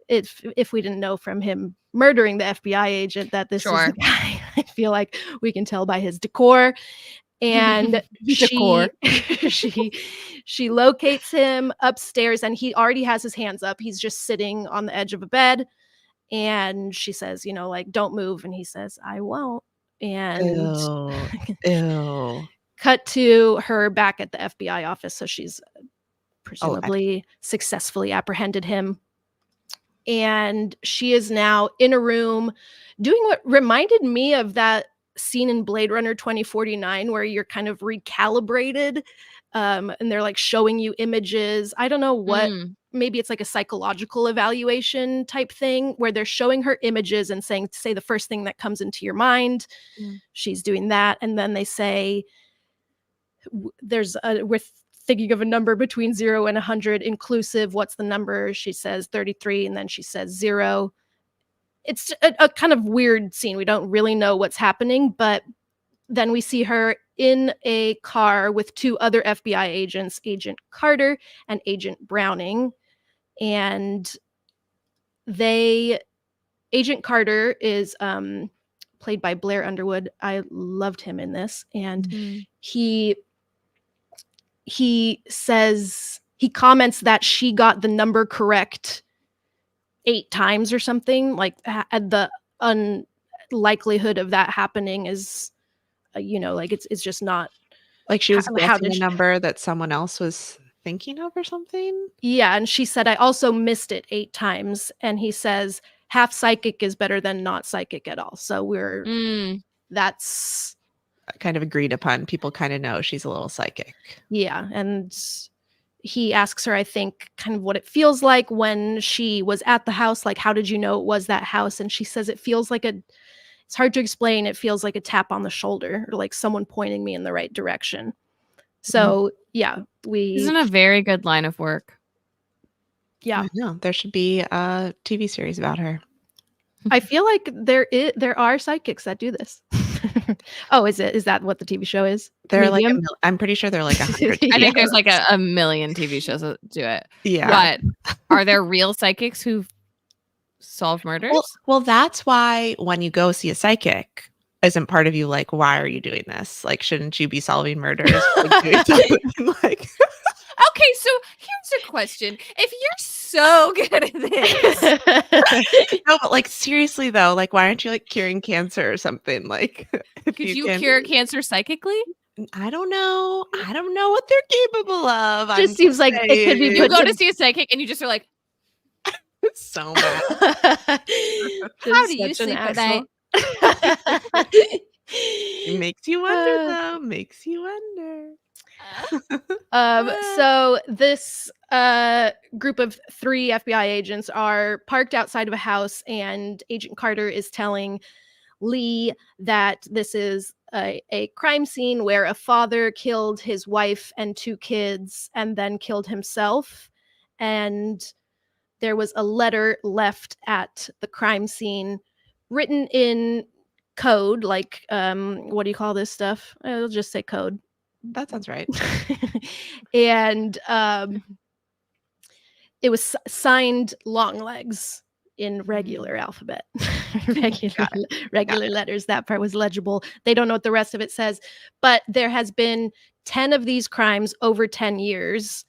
if we didn't know from him murdering the FBI agent that this is the guy, I feel like we can tell by his decor. And she locates him upstairs, and he already has his hands up. He's just sitting on the edge of a bed. And she says, like, don't move. And he says, I won't. And Ew. Cut to her back at the FBI office. So she's presumably successfully apprehended him. And she is now in a room doing what reminded me of that scene in Blade Runner 2049 where you're kind of recalibrated, and they're like showing you images. I don't know what, maybe it's like a psychological evaluation type thing where they're showing her images and saying, say the first thing that comes into your mind. She's doing that. And then they say, we're thinking of a number between 0 and 100 inclusive. What's the number? She says 33. And then she says 0. It's a kind of weird scene. We don't really know what's happening, but then we see her in a car with 2 other FBI agents, Agent Carter and Agent Browning. And Agent Carter is played by Blair Underwood. I loved him in this. And he comments that she got the number correct 8 times or something. Like the unlikelihood of that happening is, like it's just not. Like she was guessing a number that someone else was thinking of or something. Yeah, and she said, I also missed it 8 times. And he says, half psychic is better than not psychic at all. So that's kind of agreed upon. People kind of know she's a little psychic. Yeah, and he asks her, I think, kind of what it feels like when she was at the house. Like, how did you know it was that house? And she says, it feels like it's hard to explain. It feels like a tap on the shoulder or like someone pointing me in the right direction. So isn't a very good line of work. Yeah. No, there should be a TV series about her. I feel like there are psychics that do this. Oh, is that what the TV show is? They're like Medium? I'm pretty sure they're like 100. I Yeah. think there's like a million TV shows that do it. Yeah. But are there real psychics who solve murders? Well, that's why when you go see a psychic, isn't part of you like, why are you doing this? Like, shouldn't you be solving murders? Like, doing something like Okay, so here's a question. If you're so good at this, no, but like seriously though, like why aren't you like curing cancer or something? Like, if could you can- cure cancer psychically? I don't know. I don't know what they're capable of. Just seems like it could be saying. You put go to- to see a psychic and you just are like, So mad. how do you sleep at night? It makes you wonder though. Makes you wonder. So this group of 3 FBI agents are parked outside of a house, and Agent Carter is telling Lee that this is a crime scene where a father killed his wife and 2 kids and then killed himself. And there was a letter left at the crime scene written in code, like what do you call this stuff? I'll just say code. That sounds right. And it was signed Longlegs in regular alphabet. regular letters. That part was legible. They don't know what the rest of it says, but there has been 10 of these crimes over 10 years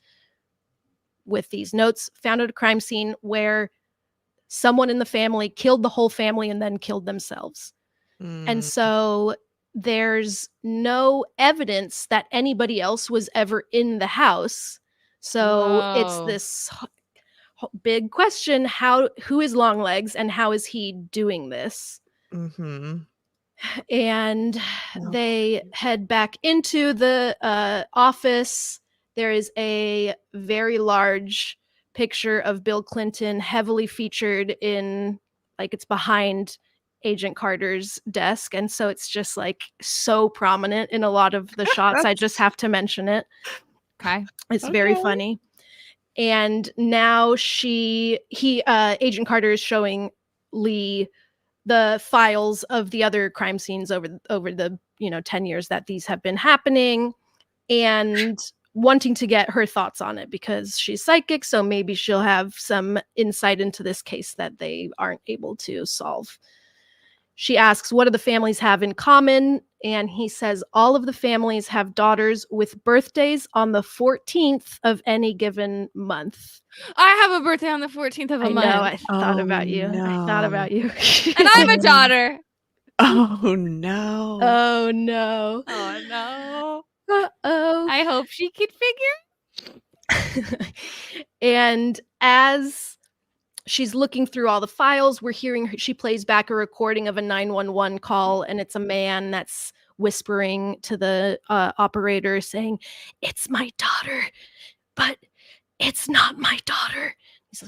with these notes found at a crime scene where someone in the family killed the whole family and then killed themselves. And so there's no evidence that anybody else was ever in the house. So it's Whoa. this big question: who is Longlegs and how is he doing this? Mm-hmm. And they head back into the office. There is a very large picture of Bill Clinton heavily featured in, like, it's behind Agent Carter's desk, and so it's just like so prominent in a lot of the shots. I just have to mention it. Okay. It's very funny. And now Agent Carter is showing Lee the files of the other crime scenes over the 10 years that these have been happening, and wanting to get her thoughts on it because she's psychic, so maybe she'll have some insight into this case that they aren't able to solve. She asks, what do the families have in common? And he says all of the families have daughters with birthdays on the 14th of any given month. I have a birthday on the 14th of a I month. know. I thought Oh, about you. I thought about you. And I'm a daughter. Oh no. Oh no. Oh no. Uh-oh. I hope she could figure. And as she's looking through all the files, we're hearing she plays back a recording of a 911 call, and it's a man that's whispering to the operator saying, "It's my daughter, but it's not my daughter."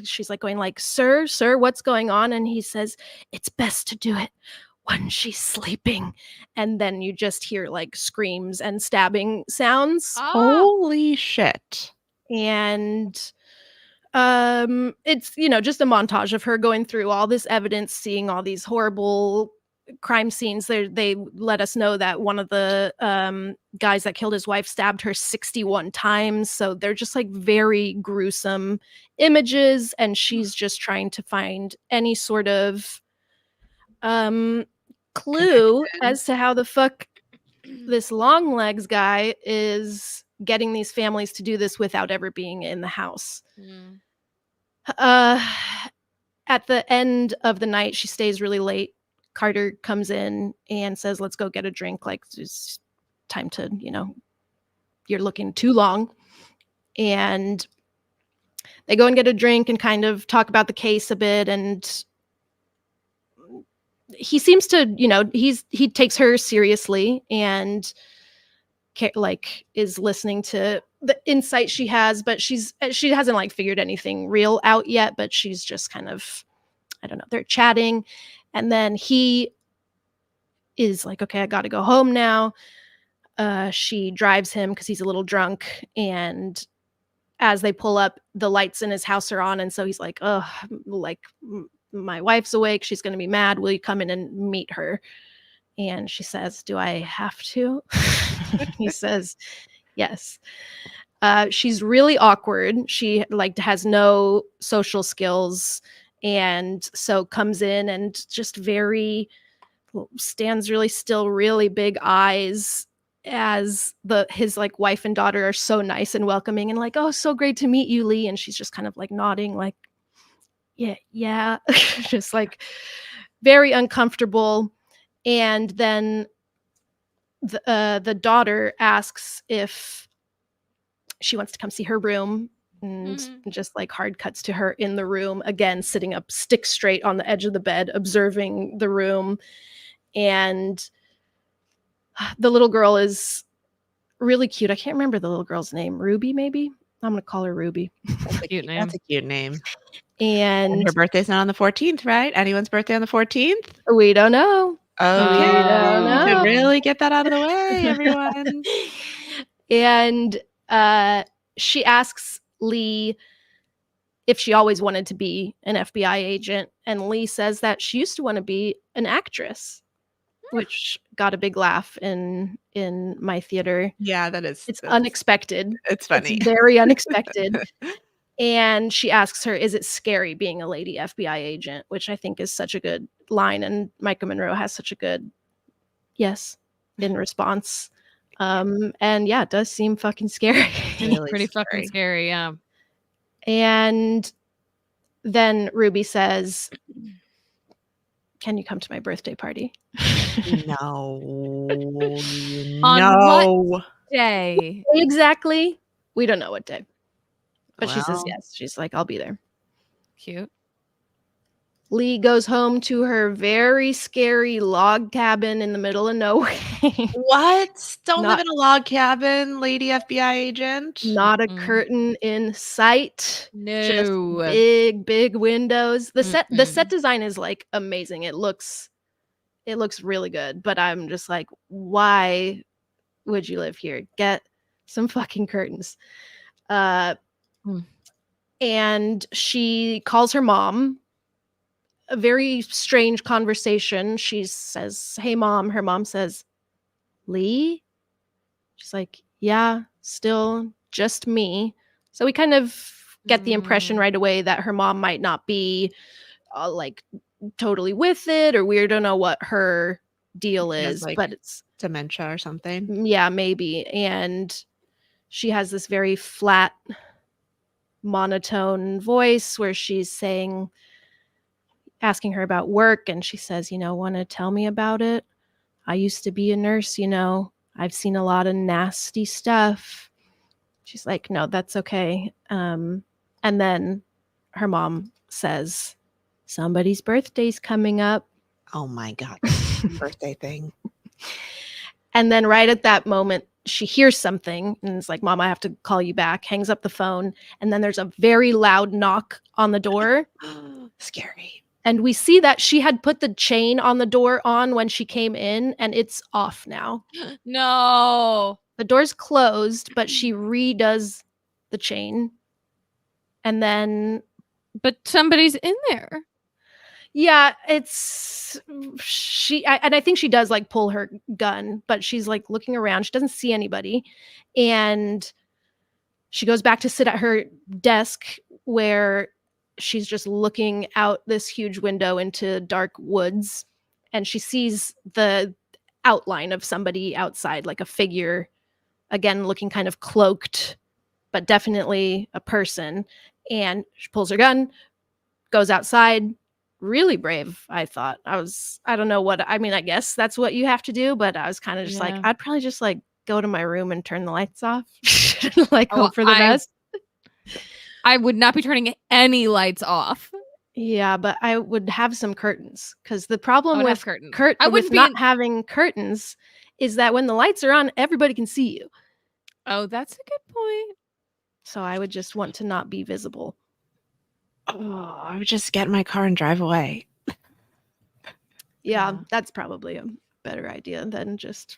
She's like going like, sir, what's going on? And he says, "It's best to do it when she's sleeping." And then you just hear like screams and stabbing sounds. Holy shit. And it's just a montage of her going through all this evidence, seeing all these horrible crime scenes. They let us know that one of the guys that killed his wife stabbed her 61 times, so they're just like very gruesome images, and she's just trying to find any sort of clue as to how the fuck this Longlegs guy is getting these families to do this without ever being in the house. At the end of the night, she stays really late. Carter comes in and says, "Let's go get a drink. Like, it's time to, you're looking too long." And they go and get a drink and kind of talk about the case a bit. And he seems to, he takes her seriously and is listening to the insight she has, but she hasn't like figured anything real out yet, but she's just kind of, I don't know, they're chatting. And then he is like, "Okay, I got to go home now." She drives him because he's a little drunk. And as they pull up, the lights in his house are on. And so he's like, "Oh, like my wife's awake. She's going to be mad. Will you come in and meet her?" And she says, "Do I have to?" He says, "Yes." She's really awkward. She has no social skills, and so comes in and just stands really still, really big eyes as his wife and daughter are so nice and welcoming and "Oh, so great to meet you, Lee." And she's just kind of nodding yeah, just very uncomfortable. And then the daughter asks if she wants to come see her room, and just hard cuts to her in the room again, sitting up stick straight on the edge of the bed, observing the room. And the little girl is really cute. I can't remember the little girl's name. Ruby, maybe? I'm going to call her Ruby. That's a cute name. That's a cute name. And her birthday's not on the 14th, right? Anyone's birthday on the 14th? We don't know. Okay. We don't You can know. really get that out of the way, everyone. And she asks Lee if she always wanted to be an FBI agent. And Lee says that she used to want to be an actress, which got a big laugh in my theater. Yeah, it's unexpected. It's funny. It's very unexpected. And she asks her, "Is it scary being a lady FBI agent?" Which I think is such a good line. And Micah Monroe has such a good yes in response. And yeah, it does seem fucking scary. Really Pretty scary. fucking scary, yeah. And then Ruby says, "Can you come to my birthday party?" No. On what day? Exactly. We don't know what day. But she says Well. yes. She's like, "I'll be there." Cute. Lee goes home to her very scary log cabin in the middle of nowhere. What? Don't live Not- in a log cabin, lady FBI agent. Not a Mm-mm. curtain in sight. Just No. big windows. The set Mm-mm. design is amazing. It looks really good, but I'm just why would you live here? Get some fucking curtains. And she calls her mom. A very strange conversation. She says, "Hey, Mom." Her mom says, "Lee?" She's like, "Yeah, still just me." So we kind of get the impression right away that her mom might not be totally with it, or we don't know what her deal She has, is, but it's dementia or something. yeah, maybe. And she has this very flat, monotone voice where she's asking her about work, and she says, "Want to tell me about it? I used to be a nurse, I've seen a lot of nasty stuff." She's like, "No, that's okay." And then her mom says, "Somebody's birthday's coming up." Oh my God. Birthday thing. And then right at that moment, she hears something and is like, "Mom, I have to call you back." Hangs up the phone. And then there's a very loud knock on the door. Scary. And we see that she had put the chain on the door on when she came in, and it's off now. No. The door's closed, but she redoes the chain. And then But somebody's in there. yeah, it's and I think she does pull her gun, but she's looking around. She doesn't see anybody. And she goes back to sit at her desk where she's just looking out this huge window into dark woods, and she sees the outline of somebody outside, a figure, again looking kind of cloaked, but definitely a person. And she pulls her gun, goes outside. Really brave, I thought. I don't know what, I mean, I guess that's what you have to do, but I was kind of just Yeah. I'd probably just go to my room and turn the lights off. Hope for the best. I would not be turning any lights off. Yeah, but I would have some curtains, because the problem I would have with curtains. I wouldn't with be not having curtains is that when the lights are on, everybody can see you. Oh, that's a good point. So I would just want to not be visible. Oh, I would just get in my car and drive away. Yeah, Yeah. that's probably a better idea than just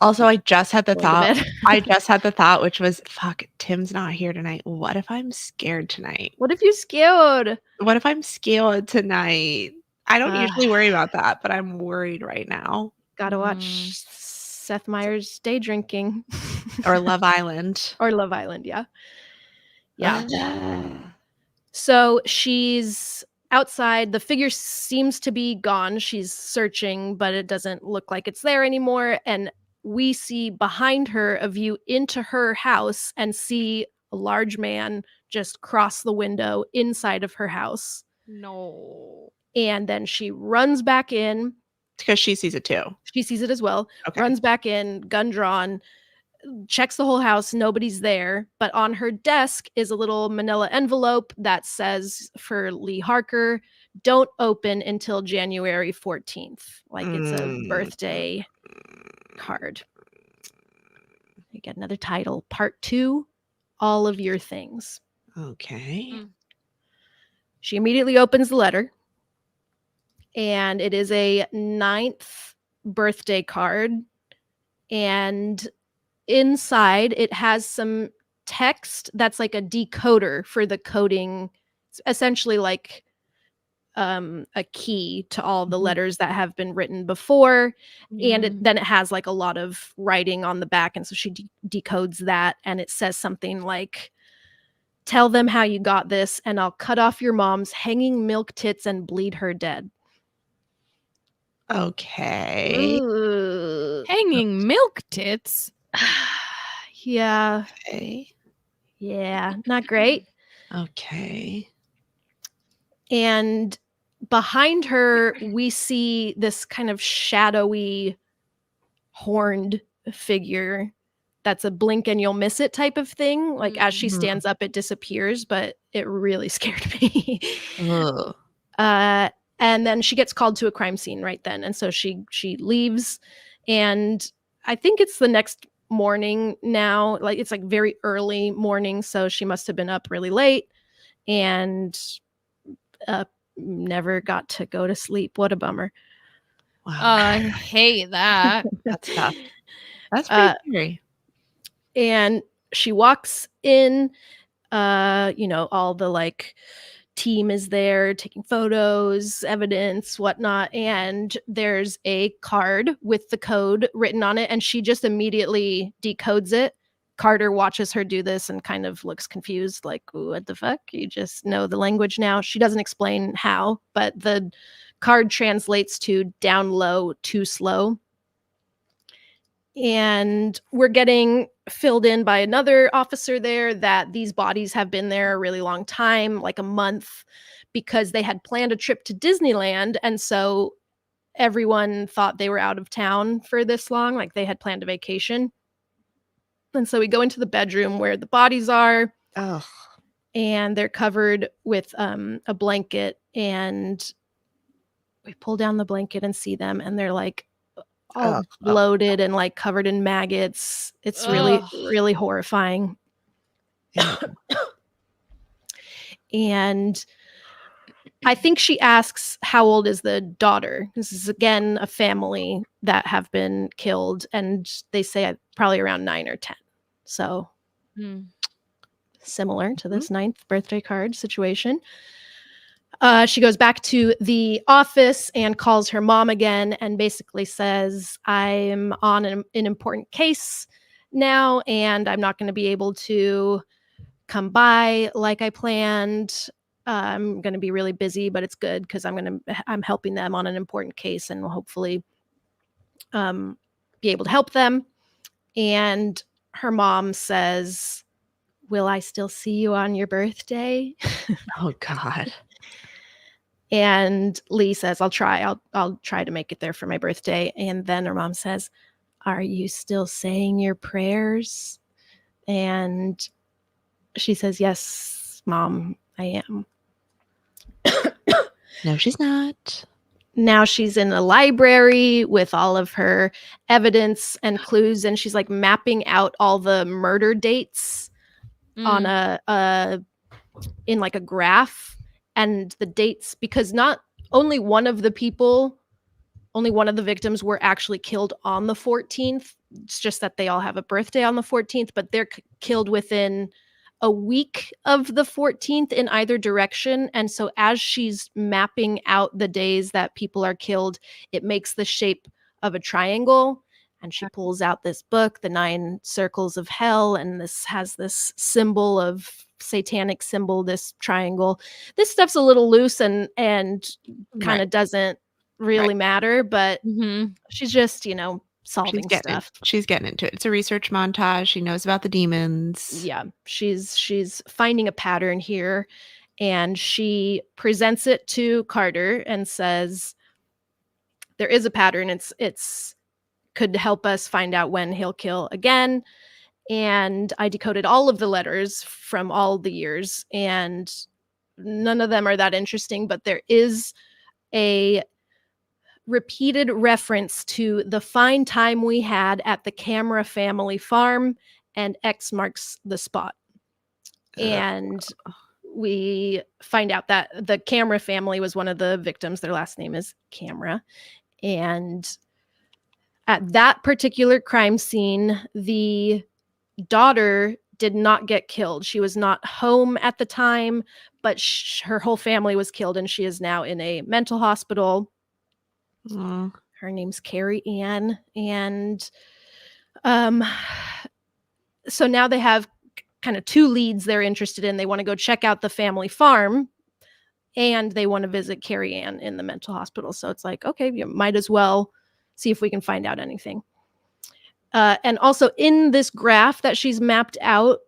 Also, I just had the going to thought. bed. I just had the thought, which was, fuck, Tim's not here tonight. What if I'm scared tonight? What if you're scared? What if I'm scared tonight? I don't usually worry about that, but I'm worried right now. Gotta watch Seth Meyers' Day Drinking. Or Love Island. Or Love Island, yeah. Yeah. So she's outside. The figure seems to be gone. She's searching, but it doesn't look like it's there anymore. And we see behind her a view into her house and see a large man just cross the window inside of her house. No. And then she runs back in. Because she sees it too. She sees it as well. Okay. Runs back in, gun drawn, checks the whole house. Nobody's there. But on her desk is a little manila envelope that says for Lee Harker, don't open until January 14th. Like it's a birthday card. You get another title. Part 2, All of Your Things. Okay. She immediately opens the letter. And it is a 9th birthday card. And inside it has some text that's like a decoder for the coding. It's essentially like a key to all the letters that have been written before. And then it has like a lot of writing on the back. And so she decodes that. And it says something like, tell them how you got this and I'll cut off your mom's hanging milk tits and bleed her dead. Okay. Ooh. Hanging milk tits. Yeah. Okay. Yeah. Not great. Okay. And behind her, we see this kind of shadowy, horned figure that's a blink and you'll miss it type of thing. Like as she stands up, it disappears, but it really scared me. And then she gets called to a crime scene right then. And so she leaves. And I think it's the next morning now. Like it's like very early morning. So she must have been up really late and never got to go to sleep. What a bummer. Wow. I hate that. That's tough. That's pretty scary. And she walks in, all the like team is there taking photos, evidence, whatnot. And there's a card with the code written on it. And she just immediately decodes it. Carter watches her do this and kind of looks confused, like, what the fuck? You just know the language now. She doesn't explain how, but the card translates to down low, too slow. And we're getting filled in by another officer there that these bodies have been there a really long time, like a month, because they had planned a trip to Disneyland. And so everyone thought they were out of town for this long, like they had planned a vacation. And so we go into the bedroom where the bodies are. Oh. And they're covered with a blanket. And we pull down the blanket and see them. And they're like, all bloated and like covered in maggots. It's really, really horrifying. Yeah. And I think she asks, how old is the daughter? This is, again, a family that have been killed. And they say probably around 9 or 10. So similar to this 9th birthday card situation. She goes back to the office and calls her mom again and basically says, I'm on an important case now and I'm not going to be able to come by like I planned. I'm going to be really busy, but it's good because I'm helping them on an important case and will hopefully be able to help them. And her mom says, will I still see you on your birthday? Oh, God. And Lee says, I'll try to make it there for my birthday. And then her mom says, are you still saying your prayers? And she says, yes, Mom, I am. No, she's not. Now she's in a library with all of her evidence and clues. And she's like mapping out all the murder dates on in like a graph. And the dates, because not only one of the victims were actually killed on the 14th. It's just that they all have a birthday on the 14th, but they're killed within a week of the 14th in either direction. And so as she's mapping out the days that people are killed, it makes the shape of a triangle. And she pulls out this book, The 9 Circles of Hell, and this has this symbol of satanic symbol, this triangle. This stuff's a little loose and kind of doesn't really matter, but she's just, solving stuff. She's getting into it. It's a research montage. She knows about the demons. Yeah, she's finding a pattern here, and she presents it to Carter and says, there is a pattern. It's could help us find out when he'll kill again. And I decoded all of the letters from all the years, and none of them are that interesting, but there is a repeated reference to the fine time we had at the Camera family farm, and X marks the spot. And we find out that the Camera family was one of the victims. Their last name is Camera. And at that particular crime scene, the daughter did not get killed. She was not home at the time, but her whole family was killed, and she is now in a mental hospital. Her name's Carrie Ann. And so now they have kind of 2 leads they're interested in. They want to go check out the family farm, and they want to visit Carrie Ann in the mental hospital. So it's like, okay, you might as well see if we can find out anything. And also in this graph that she's mapped out,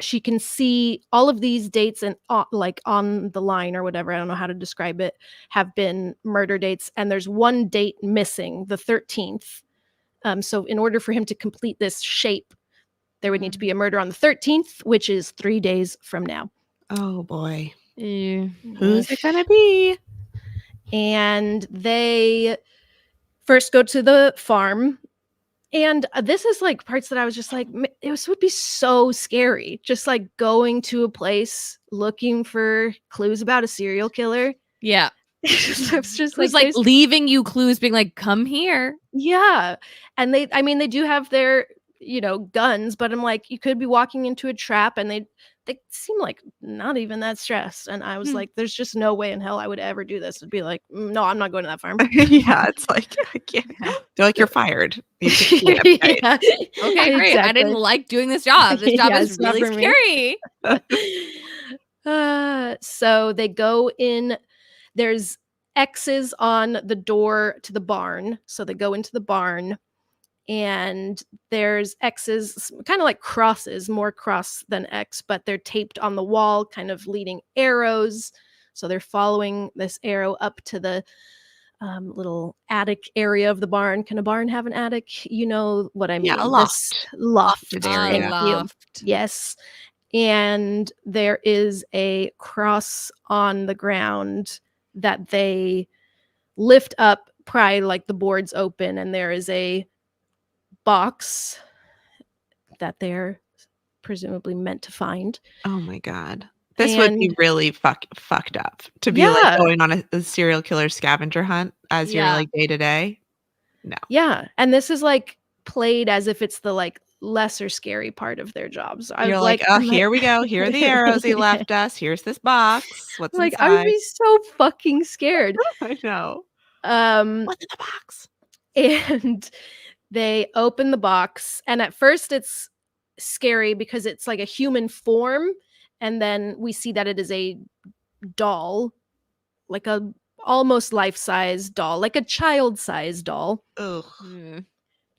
she can see all of these dates and like on the line or whatever, I don't know how to describe it, have been murder dates. And there's one date missing, the 13th. So in order for him to complete this shape, there would need to be a murder on the 13th, which is 3 days from now. Oh boy. Mm-hmm. Who's it gonna be? And they first go to the farm. And this is like parts that I was just like, it would be so scary. Just like going to a place looking for clues about a serial killer. Yeah. It's just like leaving you clues, being like, come here. Yeah. And they do have their, guns, but I'm like, you could be walking into a trap, and they seem like not even that stressed. And I was like, there's just no way in hell I would ever do this. It'd be like, no, I'm not going to that farm. Yeah, it's like, I can't. They're like, you're fired. You can Okay, great. exactly. I didn't like doing this job. This job is really scary. So they go in. There's X's on the door to the barn. So they go into the barn, and there's X's, kind of like crosses, more cross than X, but they're taped on the wall, kind of leading arrows. So they're following this arrow up to the little attic area of the barn. Can a barn have an attic? You know what I mean? Yeah, a loft. Lofted area. Loft. Yes. And there is a cross on the ground that they lift up, pry like the boards open, and there is a box that they're presumably meant to find. Oh my god. This would be really fucked up to be like going on a serial killer scavenger hunt as your like day to day. No. Yeah. And this is like played as if it's the like lesser scary part of their jobs. You're like, oh, here we go. Here are the arrows he left us. Here's this box. What's like, inside? I would be so fucking scared. I know. What's in the box? And they open the box, and at first it's scary because it's like a human form, and then we see that it is a doll, like a almost life-size doll, like a child-size doll. Ugh.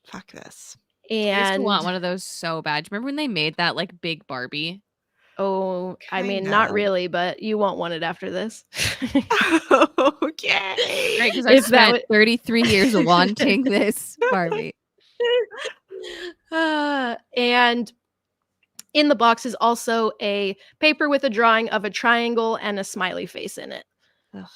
Fuck this. And I used to want one of those so bad. Do you remember when they made that like big Barbie? Oh, I mean, not really, but you won't want it after this. Okay. Right, because I spent 33 years wanting this Barbie. And in the box is also a paper with a drawing of a triangle and a smiley face in it. Ugh.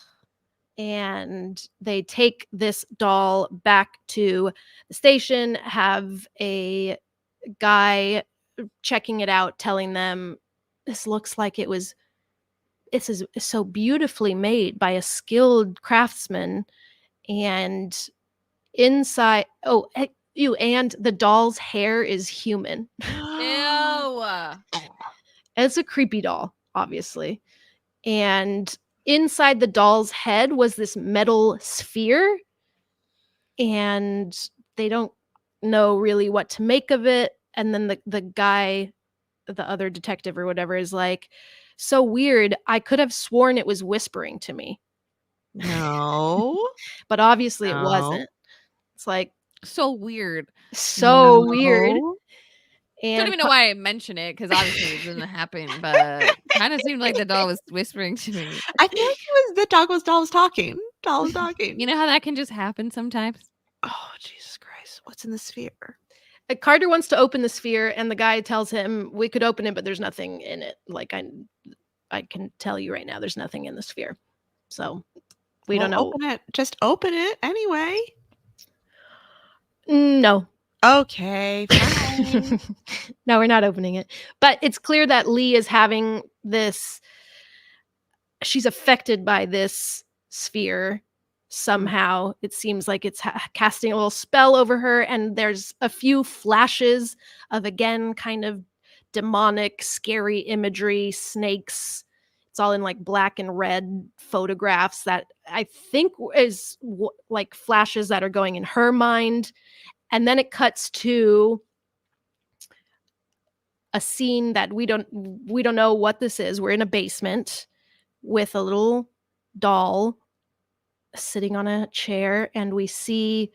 And they take this doll back to the station, have a guy checking it out, telling them, this looks like this is so beautifully made by a skilled craftsman. And inside, and the doll's hair is human. Ew. It's a creepy doll, obviously. And inside the doll's head was this metal sphere. and they don't know really what to make of it. And then the guy, the other detective or whatever, is like, so weird. I could have sworn it was whispering to me, No. but obviously it No. wasn't. It's like So weird. so weird. No. Don't And even know why I mention it because obviously it didn't happen, but kind of seemed like the doll was whispering to me. I feel like the doll was talking. Doll was talking. You know how that can just happen sometimes? Oh, Jesus Christ. What's in the sphere? Carter wants to open the sphere, and the guy tells him we could open it, but there's nothing in it. Like I can tell you right now, there's nothing in the sphere. So we don't know. Open it. Just open it anyway. No. Okay, fine. No, we're not opening it. But it's clear that Lee is having this. She's affected by this sphere somehow. It seems like it's casting a little spell over her. And there's a few flashes of, again, kind of demonic, scary imagery, snakes. It's all in like black and red photographs that I think is like flashes that are going in her mind. And then it cuts to a scene that we don't know what this is. We're in a basement with a little doll sitting on a chair, and we see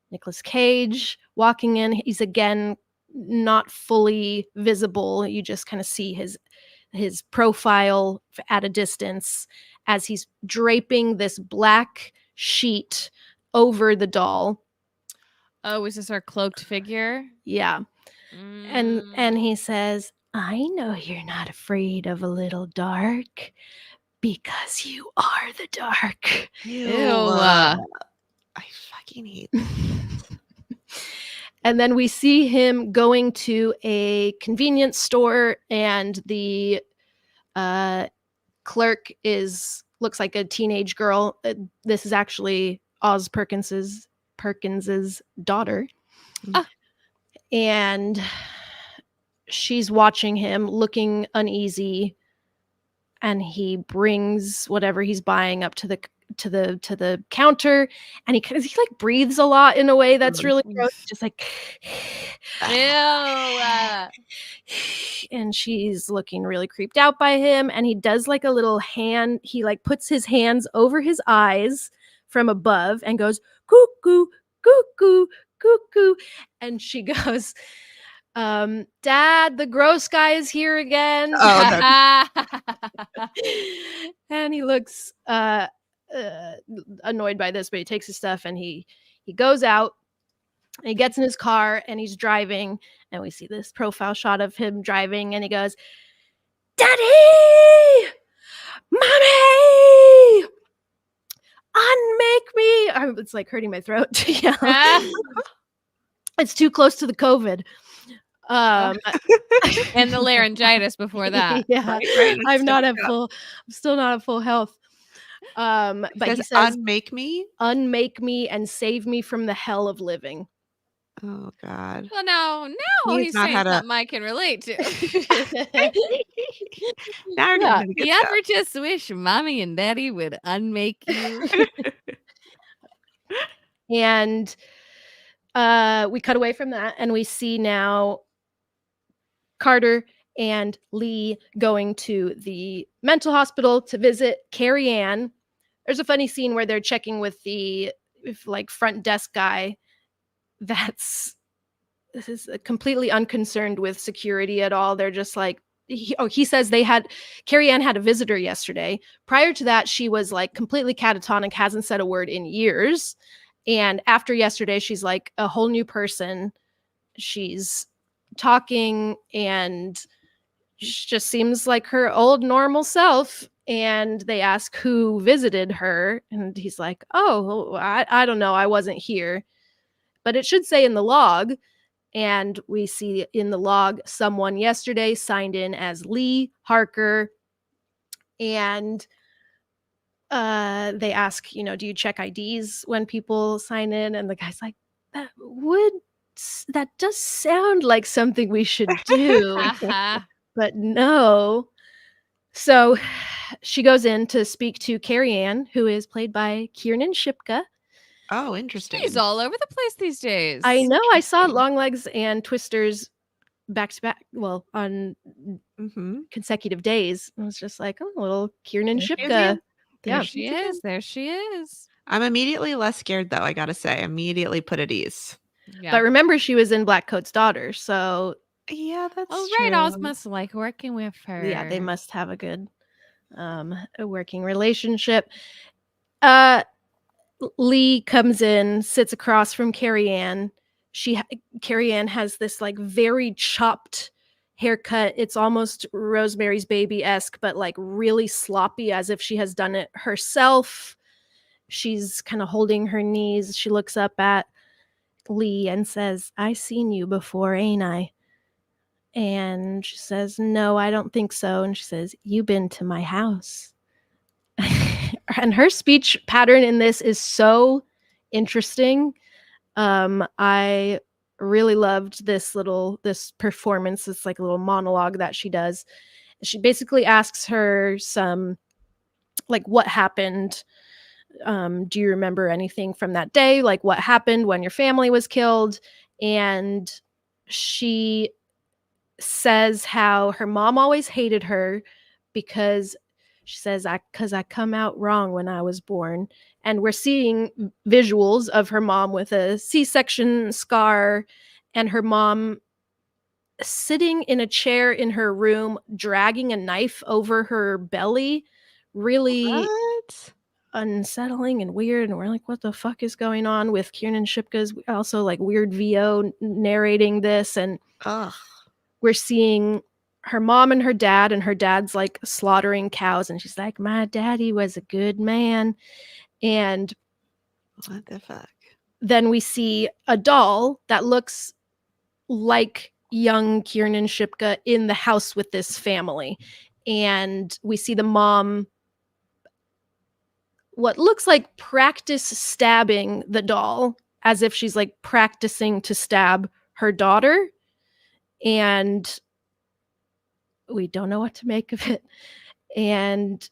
Nicolas Cage walking in. He's again not fully visible. You just kind of see his profile at a distance as he's draping this black sheet over the doll. Oh, is this our cloaked figure? Yeah. And he says, I know you're not afraid of a little dark because you are the dark. Ew. Ew. I fucking hate that. And then we see him going to a convenience store, and the clerk looks like a teenage girl. This is actually Oz Perkins's daughter. Ah. And she's watching him, looking uneasy, and he brings whatever he's buying up to the counter, and he like breathes a lot in a way that's really gross, just like Ew. And she's looking really creeped out by him, and he does like a little hand, he like puts his hands over his eyes from above and goes cuckoo cuckoo cuckoo, and she goes, Dad, the gross guy is here again. Oh, And he looks annoyed by this, but he takes his stuff and he goes out. And he gets in his car and he's driving, and we see this profile shot of him driving, and he goes, Daddy, Mommy, unmake me. It's like hurting my throat to yell. It's too close to the COVID. And the laryngitis before that. Yeah, right, I'm still not at full health. But he says, unmake me and save me from the hell of living. Oh God. Well, now he's not saying had something I can relate to. Now you're gonna get You stuff. ever just wish Mommy and Daddy would unmake you? And we cut away from that, and we see now Carter and Lee going to the mental hospital to visit Carrie Ann. There's a funny scene where they're checking with the front desk guy this is completely unconcerned with security at all. They're just like, he says Carrie Ann had a visitor yesterday. Prior to that, she was like completely catatonic, hasn't said a word in years. And after yesterday, she's like a whole new person. She's talking and just seems like her old normal self. And they ask who visited her. And he's like, oh, I don't know. I wasn't here. But it should say in the log. And we see in the log someone yesterday signed in as Lee Harker. And they ask, do you check IDs when people sign in? And the guy's like, that does sound like something we should do. But no. So she goes in to speak to Carrie Ann, who is played by Kiernan Shipka. Oh, interesting. She's all over the place these days. I know. I saw Interesting. Longlegs and Twisters back to back. Well, on Mm-hmm. consecutive days. I was just like, oh, a little Kiernan There she is Shipka. again. There Yeah. she is. There she is. I'm immediately less scared, though, I gotta say. Immediately put at ease. Yeah. But remember, she was in Blackcoat's daughter, so Yeah, that's Oh, true. right. Oz must like working with her. yeah, they must have a good a working relationship. Lee comes in, sits across from Carrie Ann. Carrie Ann has this like very chopped haircut. It's almost Rosemary's Baby-esque, but like really sloppy, as if she has done it herself. She's kind of holding her knees. She looks up at Lee and says, "I seen you before, ain't I?" And she says, "No, I don't think so." And she says, "You been to my house." And her speech pattern in this is so interesting. I really loved this performance, this like little monologue that she does. She basically asks her some like, what happened? Do you remember anything from that day? Like, what happened when your family was killed? And she says how her mom always hated her because she says, because I come out wrong when I was born. And we're seeing visuals of her mom with a C-section scar and her mom sitting in a chair in her room, dragging a knife over her belly. Really What? unsettling and weird. And we're like, what the fuck is going on with Kiernan Shipka's also like weird VO narrating this. And Ugh. we're seeing her mom and her dad's like slaughtering cows, and she's like, my daddy was a good man. And What the fuck? then we see a doll that looks like young Kiernan Shipka in the house with this family. And we see the mom, what looks like practice stabbing the doll, as if she's like practicing to stab her daughter. And we don't know what to make of it. And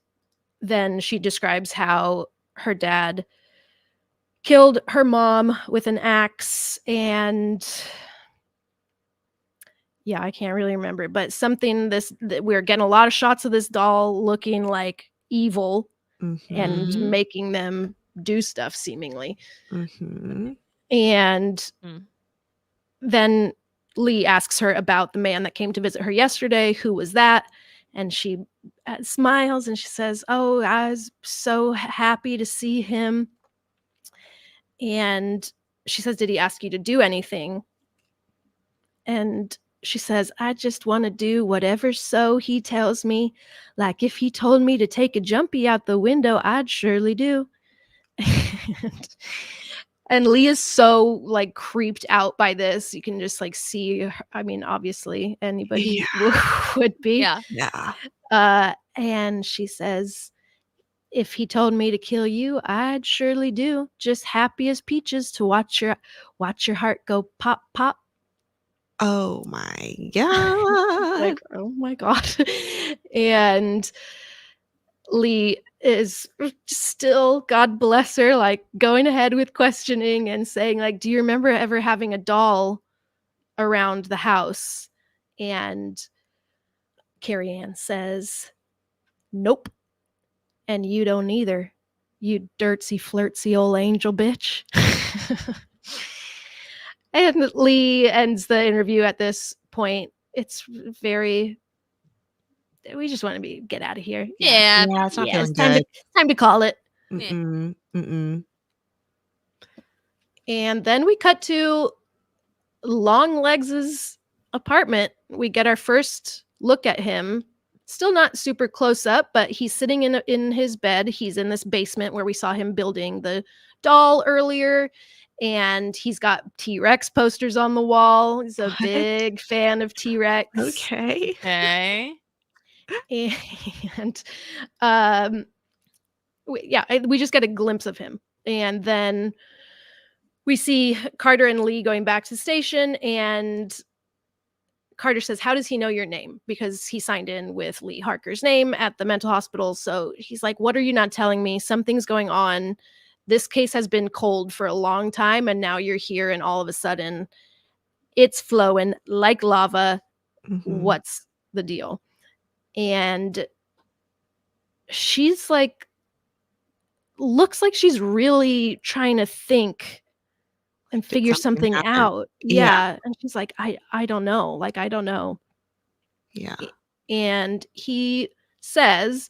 then she describes how her dad killed her mom with an axe. And yeah, I can't really remember, but something we're getting a lot of shots of this doll looking like evil and Mhm. making them do stuff seemingly. Mhm. And Mm. then Lee asks her about the man that came to visit her yesterday. Who was that? And she smiles and she says, oh, I was so happy to see him. And she says, did he ask you to do anything? And she says, I just want to do whatever so he tells me. Like if he told me to take a jumpy out the window, I'd surely do. And Lee is so like creeped out by this. You can just like see her. I mean, obviously anybody would be. Yeah. Yeah. And she says, if he told me to kill you, I'd surely do. Just happy as peaches to watch your heart go pop, pop. Oh my god. Like, oh my god. And Lee is still, God bless her, like going ahead with questioning and saying like, do you remember ever having a doll around the house? And Carrie Ann says, nope. And you don't either, you dirtsy flirtsy old angel bitch. And Lee ends the interview at this point. It's very, we just want to get out of here. Yeah. Yeah, it's not feeling time good. to call it. Mm-mm. Mm-mm. And then we cut to Longlegs' apartment. We get our first look at him. Still not super close up, but he's sitting in his bed. He's in this basement where we saw him building the doll earlier. And he's got T-Rex posters on the wall. He's a big fan of T-Rex. Okay. Okay. And we just get a glimpse of him. And then we see Carter and Lee going back to the station, and Carter says, how does he know your name? Because he signed in with Lee Harker's name at the mental hospital. So he's like, what are you not telling me? Something's going on. this case has been cold for a long time, and now you're here, and all of a sudden it's flowing like lava. Mhm. What's the deal? And she's like, looks like she's really trying to think and Did figure something something happen? out. Yeah. Yeah. And she's like, I don't know. Like, I don't know. Yeah. And he says,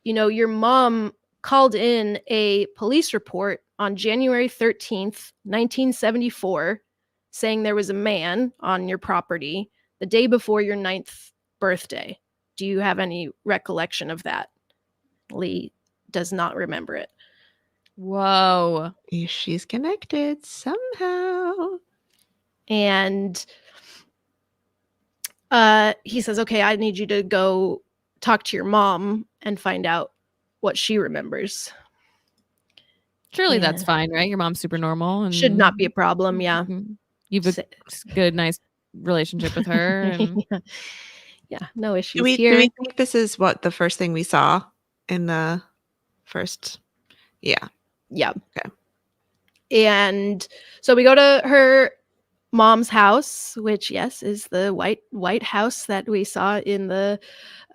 your mom called in a police report on January 13th, 1974, saying there was a man on your property the day before your 9th birthday. Do you have any recollection of that? Lee does not remember it. Whoa. She's connected somehow. And he says, okay, I need you to go talk to your mom and find out what she remembers. Surely that's Yeah. fine, right? Your mom's super normal and Should not be a problem. Yeah. You've a good, nice relationship with her. And yeah, no issues Do we here. think this is what the first thing we saw in the first? Yeah. Yeah. Okay. And so we go to her mom's house, which, yes, is the white house that we saw in the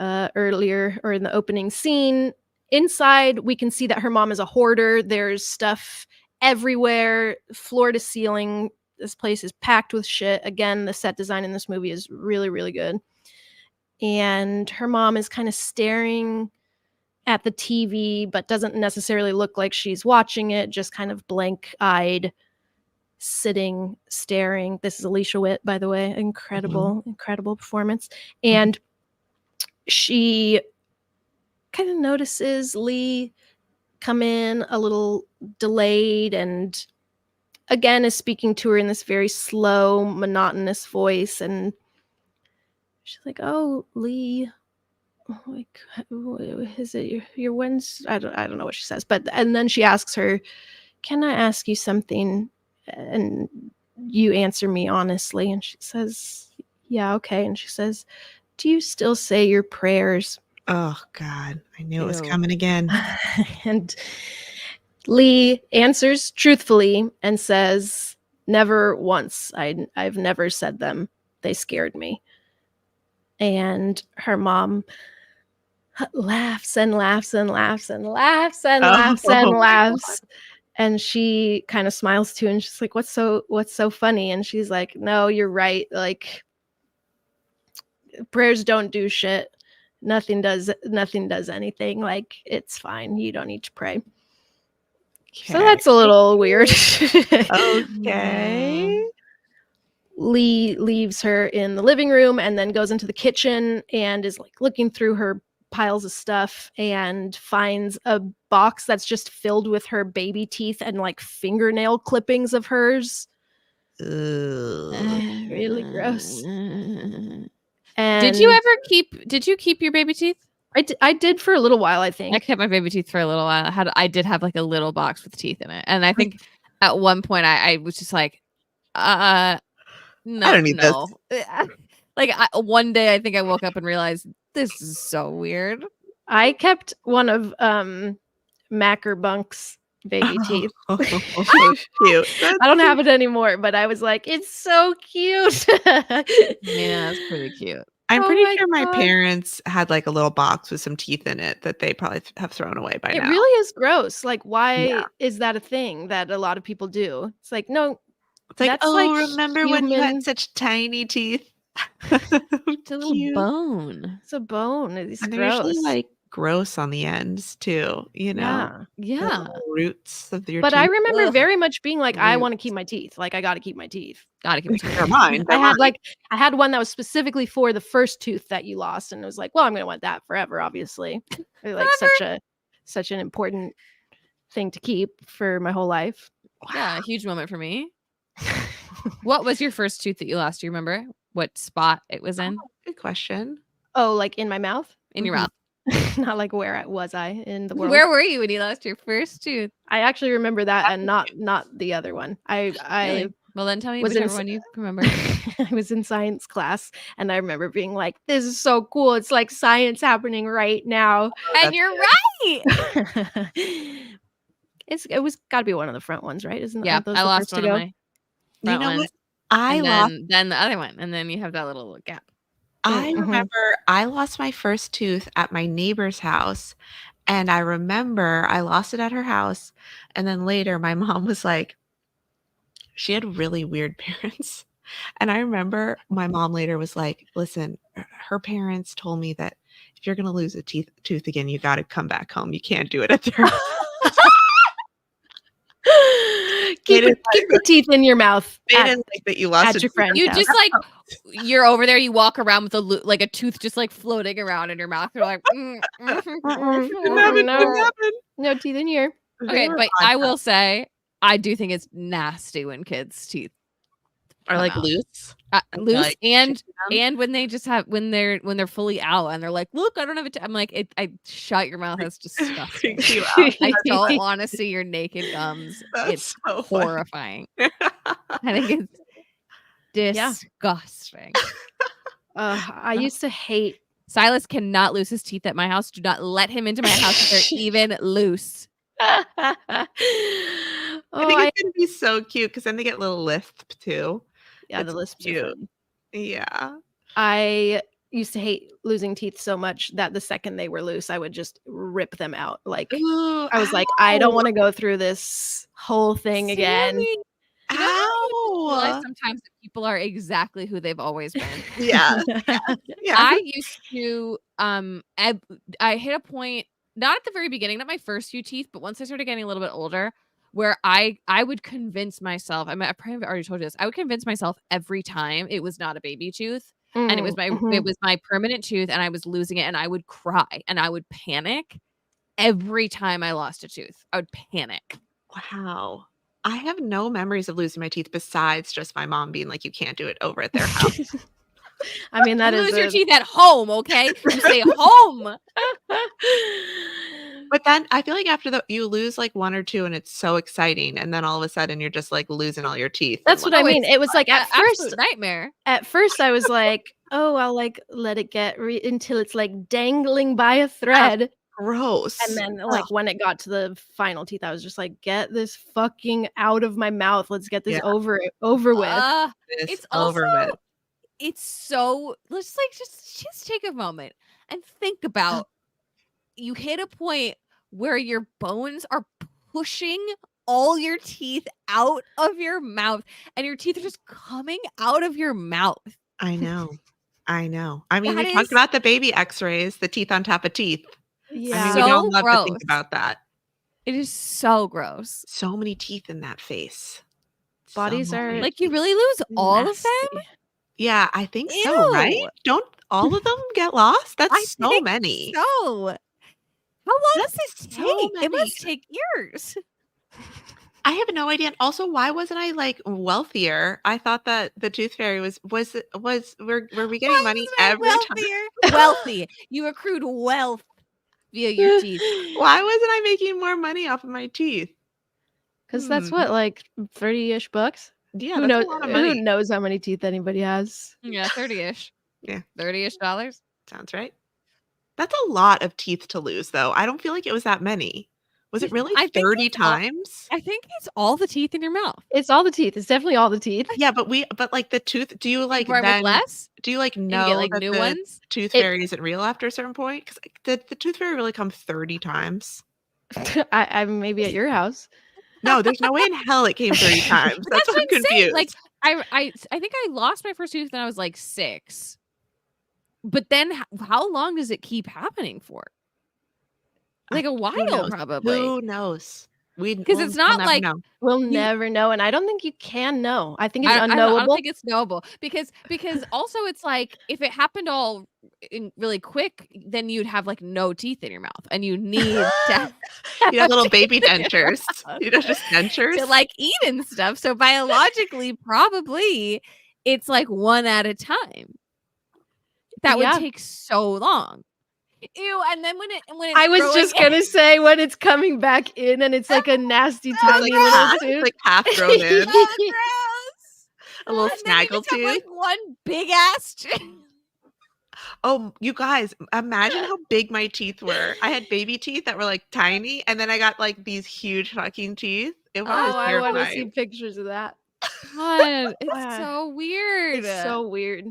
earlier, or in the opening scene. Inside, we can see that her mom is a hoarder. There's stuff everywhere, floor to ceiling. This place is packed with shit. Again, the set design in this movie is really, really good. And her mom is kind of staring at the TV, but doesn't necessarily look like she's watching it, just kind of blank-eyed, sitting, staring. This is Alicia Witt, by the way. Incredible performance. And she kind of notices Lee come in a little delayed, and again is speaking to her in this very slow, monotonous voice. And she's like, "Oh, Lee, like, is it your Wednesday?" I don't know what she says, but and then she asks her, "Can I ask you something? And you answer me honestly." And she says, "Yeah, okay." And she says, "Do you still say your prayers?" Oh God, I knew it was Ew. coming again. And Lee answers truthfully and says, "Never once. I've never said them. They scared me." And her mom laughs and laughs and laughs and laughs and laughs and laughs. And she kind of smiles too, and she's like, what's so funny? And she's like, "No, you're right. Like, prayers don't do shit. Nothing does anything. Like, it's fine. You don't need to pray." So that's a little weird. Okay. Lee leaves her in the living room and then goes into the kitchen and is like looking through her piles of stuff and finds a box that's just filled with her baby teeth and like fingernail clippings of hers. Really gross. And did you keep your baby teeth? I did for a little while, I think. I kept my baby teeth for a little while. I did have like a little box with teeth in it. And I think at one point I was just like, no, I don't need this. Like one day I think I woke up and realized this is so weird. I kept one of Macker Bunk's baby teeth. Oh, cute. I don't have it anymore, but I was like, it's so cute. Yeah, it's pretty cute. I'm Oh pretty my sure my God. parents had like a little box with some teeth in it that they probably have thrown away by It now. really is gross. Like, why Yeah. is that a thing that a lot of people do? It's like, no, It's like, that's oh, like remember when you human- had such tiny teeth? It's a little Cute. bone. It's a bone. It's And they're gross. usually like gross on the ends too, you know? Yeah. The Yeah. little roots of your But teeth. I remember Ugh. very much being like, I want to Roots. keep my teeth. Like, I got to keep my teeth. Gotta keep it They're mine. I had one that was specifically for the first tooth that you lost, and it was like, well, I'm gonna want that forever, obviously. Like such an important thing to keep for my whole life. Yeah, a huge moment for me. What was your first tooth that you lost? Do you remember what spot it was in? Good question. Oh, like in my mouth? In your mouth. Not like where was I in the world? Where were you when you lost your first tooth? I actually remember that, and not the other one. I Really? Well, then tell me was in whichever one you remember. I was in science class, and I remember being like, this is so cool. It's like science happening right now. And you're right. It was got to be one of the front ones, right? Yeah, aren't those I the lost first to one of go? my You front know what? ones, I and lost. then the other one, and then you have that little gap. I Mhm. remember I lost my first tooth at my neighbor's house, and I remember I lost it at her house, and then later my mom was like, she had really weird parents. And I remember my mom later was like, "Listen, her parents told me that if you're gonna lose a tooth again, you gotta come back home. You can't do it at their house." keep didn't the teeth in your mouth They at, didn't like that you lost at a your tooth. friend's You house. just like you're over there. You walk around with like a tooth just like floating around in your mouth. You're like, Didn't happen, didn't happen. no teeth in here. They okay, were but odd I will say I do think it's nasty when kids' teeth Or come like out. loose. Loose like, and them. and when they just have when they're fully out and they're like, look, I don't have it. I'm like, I shut your mouth. That's disgusting. Freaks you out. I don't want to see your naked gums. That's It's so funny. horrifying. I think it's Yeah. disgusting. I used to hate. Silas cannot lose his teeth at my house. Do not let him into my house if they're even loose. I think it's gonna be so cute because then they get a little lisp too. Yeah, It's the lisps are cute. fun. Yeah. I used to hate losing teeth so much that the second they were loose, I would just rip them out. Like Ooh, I was like, I don't ow. want to go through this whole thing again. Sammy, you know how you realize Ow. sometimes that people are exactly who they've always been. Yeah. Yeah. I used to I hit a point not at the very beginning, not my first few teeth, but once I started getting a little bit older, where I would convince myself. I probably already told you this. I would convince myself every time it was not a baby tooth, and it was my permanent tooth, and I was losing it, and I would cry and I would panic every time I lost a tooth. I would panic. Wow. I have no memories of losing my teeth besides just my mom being like, "You can't do it over at their house." I mean, that You is lose your teeth at home, okay? You stay home. But then I feel like after you lose like 1 or 2 and it's so exciting, and then all of a sudden you're just like losing all your teeth. That's what I mean. It was like at Absolute first, nightmare. I was like, oh, I'll like let it get until it's like dangling by a thread. Gross. And then like when it got to the final teeth, I was just like, get this fucking out of my mouth. Let's get this over with. It's over also with. it's so let's like just take a moment and think about you hit a point where your bones are pushing all your teeth out of your mouth and your teeth are just coming out of your mouth. I know. I know. I mean, That we talked is- about the baby x-rays, the teeth on top of teeth. Yeah. I mean, we So don't love to think gross. about that. It is so gross. So many teeth in that face. Bodies So are many Like you teeth. really lose all of them? Nasty. Yeah, I think so, right? Ew. Don't all of them get lost? I That's so think many. So how long does That's it so take? It many. must take years. I have no idea. And also, why wasn't I like wealthier? I thought that the tooth fairy were we getting money every time? Wealthy. You accrued wealth via your teeth. Why wasn't I making more money off of my teeth? Because that's what, like 30-ish bucks? Yeah, Who that's knows? a lot of Who money. knows how many teeth anybody has? Yeah, 30-ish. Yeah. $30-ish dollars. Sounds right. That's a lot of teeth to lose, though. I don't feel like it was that many. Was it really I think 30 it's all- times? I think it's all the teeth in your mouth. It's all the teeth. It's definitely all the teeth. Yeah, but like the tooth, do you like Born with then less? do you like And know you get like that new the ones? tooth fairy isn't real after a certain point? Because did the tooth fairy really come 30 times? I'm maybe at your house. No, there's no way in hell it came 30 times. That's why I'm what I'm saying. confused. Like I think I lost my first tooth when I was like 6. But then how long does it keep happening for? Like a Who while, knows? probably. Who knows? Because it's not never like know. We'll never know, and I don't think you can know. I think it's I unknowable. don't think it's knowable because also it's like if it happened all really quick, then you'd have like no teeth in your mouth, and you need to You have little baby dentures. You know, just dentures. to like eat and stuff. So biologically, probably it's like one at a time. That would Yeah. take so long. Ew, and then when it's I was growing just gonna say when it's coming back in and it's like a nasty It's tiny like little half, tooth. it's like half grown in. Oh, gross. A little And then you snaggle just have, tooth. like one big ass. Oh, you guys, imagine how big my teeth were. I had baby teeth that were like tiny, and then I got like these huge fucking teeth. It was Oh, I want to terrifying. see pictures of that. God, it's Wow. so weird. It's so weird.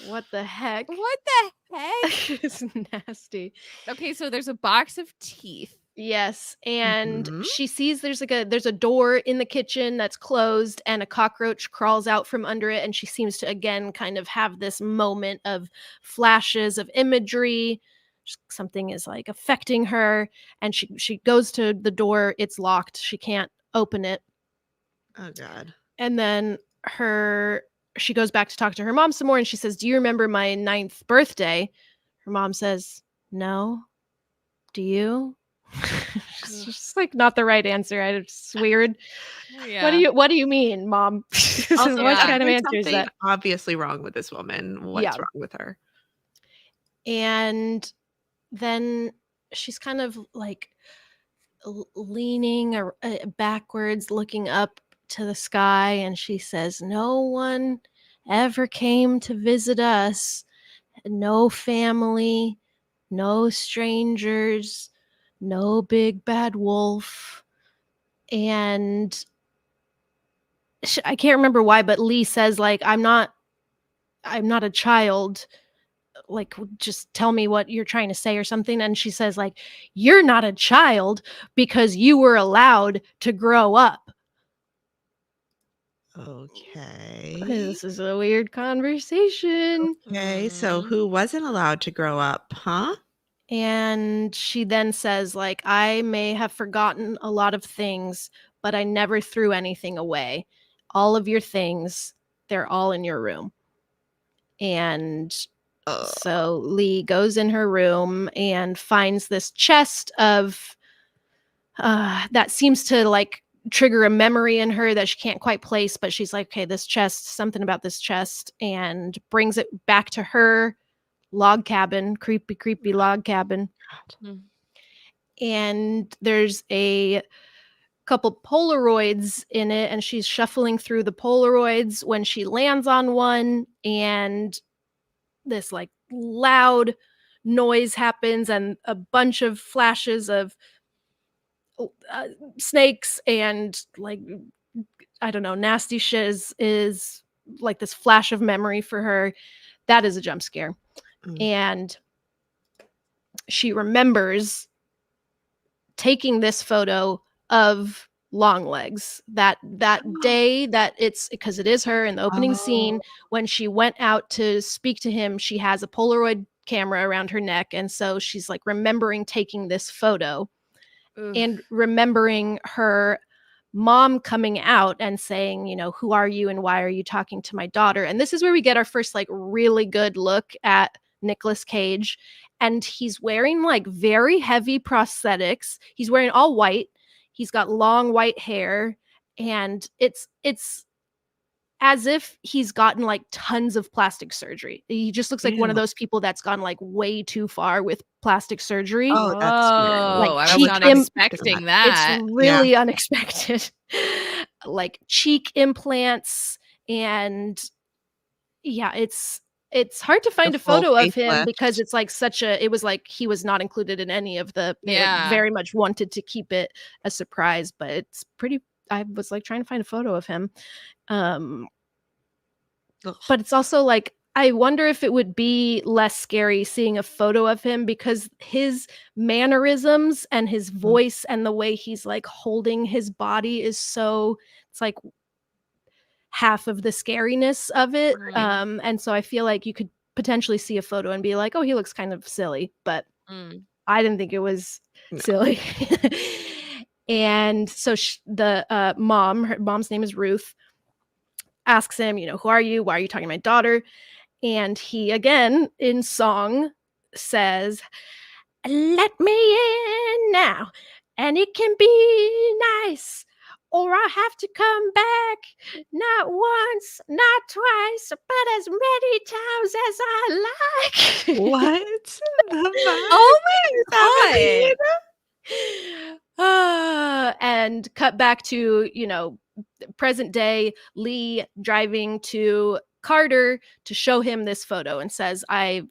What the heck? What the heck? It's nasty. Okay, so there's a box of teeth. Yes, and Mhm. she sees there's a door in the kitchen that's closed and a cockroach crawls out from under it, and she seems to again kind of have this moment of flashes of imagery. Something is like affecting her, and she goes to the door, it's locked. She can't open it. Oh God. And then she goes back to talk to her mom some more, and she says, "Do you remember my 9th birthday?" Her mom says, "No. Do you?" It's just like not the right answer. It's weird. Yeah. What do you mean, mom? Also, What yeah, kind of there's answer is something that? obviously wrong with this woman. What's Yeah. wrong with her? And then she's kind of like leaning backwards, looking up to the sky, and she says, "No one ever came to visit us. No family, no strangers, no big bad wolf." And I can't remember why, but Lee says like, I'm not a child. Like, just tell me what you're trying to say or something." And she says like, "You're not a child because you were allowed to grow up." Okay. This is a weird conversation. Okay, so Mhm. who wasn't allowed to grow up, huh? And she then says like, "I may have forgotten a lot of things, but I never threw anything away. All of your things, they're all in your room." And so Lee goes in her room and finds this chest of that seems to like trigger a memory in her that she can't quite place, but she's like, "Okay, this chest, something about this chest," and brings it back to her log cabin, creepy log cabin. Mm. And there's a couple Polaroids in it, and she's shuffling through the Polaroids when she lands on one, and this like loud noise happens and a bunch of flashes of snakes and like, I don't know, nasty shit is like this flash of memory for her. That is a jump scare. Mm. And she remembers taking this photo of Longlegs that day, that it's because it is her in the opening scene when she went out to speak to him. She has a Polaroid camera around her neck, and so she's like remembering taking this photo and remembering her mom coming out and saying, you know, "Who are you and why are you talking to my daughter?" And this is where we get our first like really good look at Nicolas Cage, and he's wearing like very heavy prosthetics. He's wearing all white. He's got long white hair, and it's as if he's gotten like tons of plastic surgery. He just looks like one of Ew. those people that's gone like way too far with plastic surgery. Oh, that's scary. Oh, I was cheek not im- expecting It's that. really unexpected. Like cheek implants, and yeah, it's hard to find The a full photo of him facelift. because it's like it was like he was not included in any of they like Yeah. very much wanted to keep it a surprise, but it's pretty. I was like trying to find a photo of him. Ugh. But it's also like, I wonder if it would be less scary seeing a photo of him because his mannerisms and his voice and the way he's like holding his body is so, it's like half of the scariness of it. Right. And so I feel like you could potentially see a photo and be like, "Oh, he looks kind of silly," but Mm. I didn't think it was No. silly. And so her mom's name is Ruth, asks him, you know, "Who are you? Why are you talking to my daughter?" And he again in song says, "Let me in now, and it can be nice, or I'll have to come back, not once, not twice, but as many times as I like." What the fuck? Oh Is my that really god. And cut back to, you know, present day, Lee driving to Carter to show him this photo and says, "I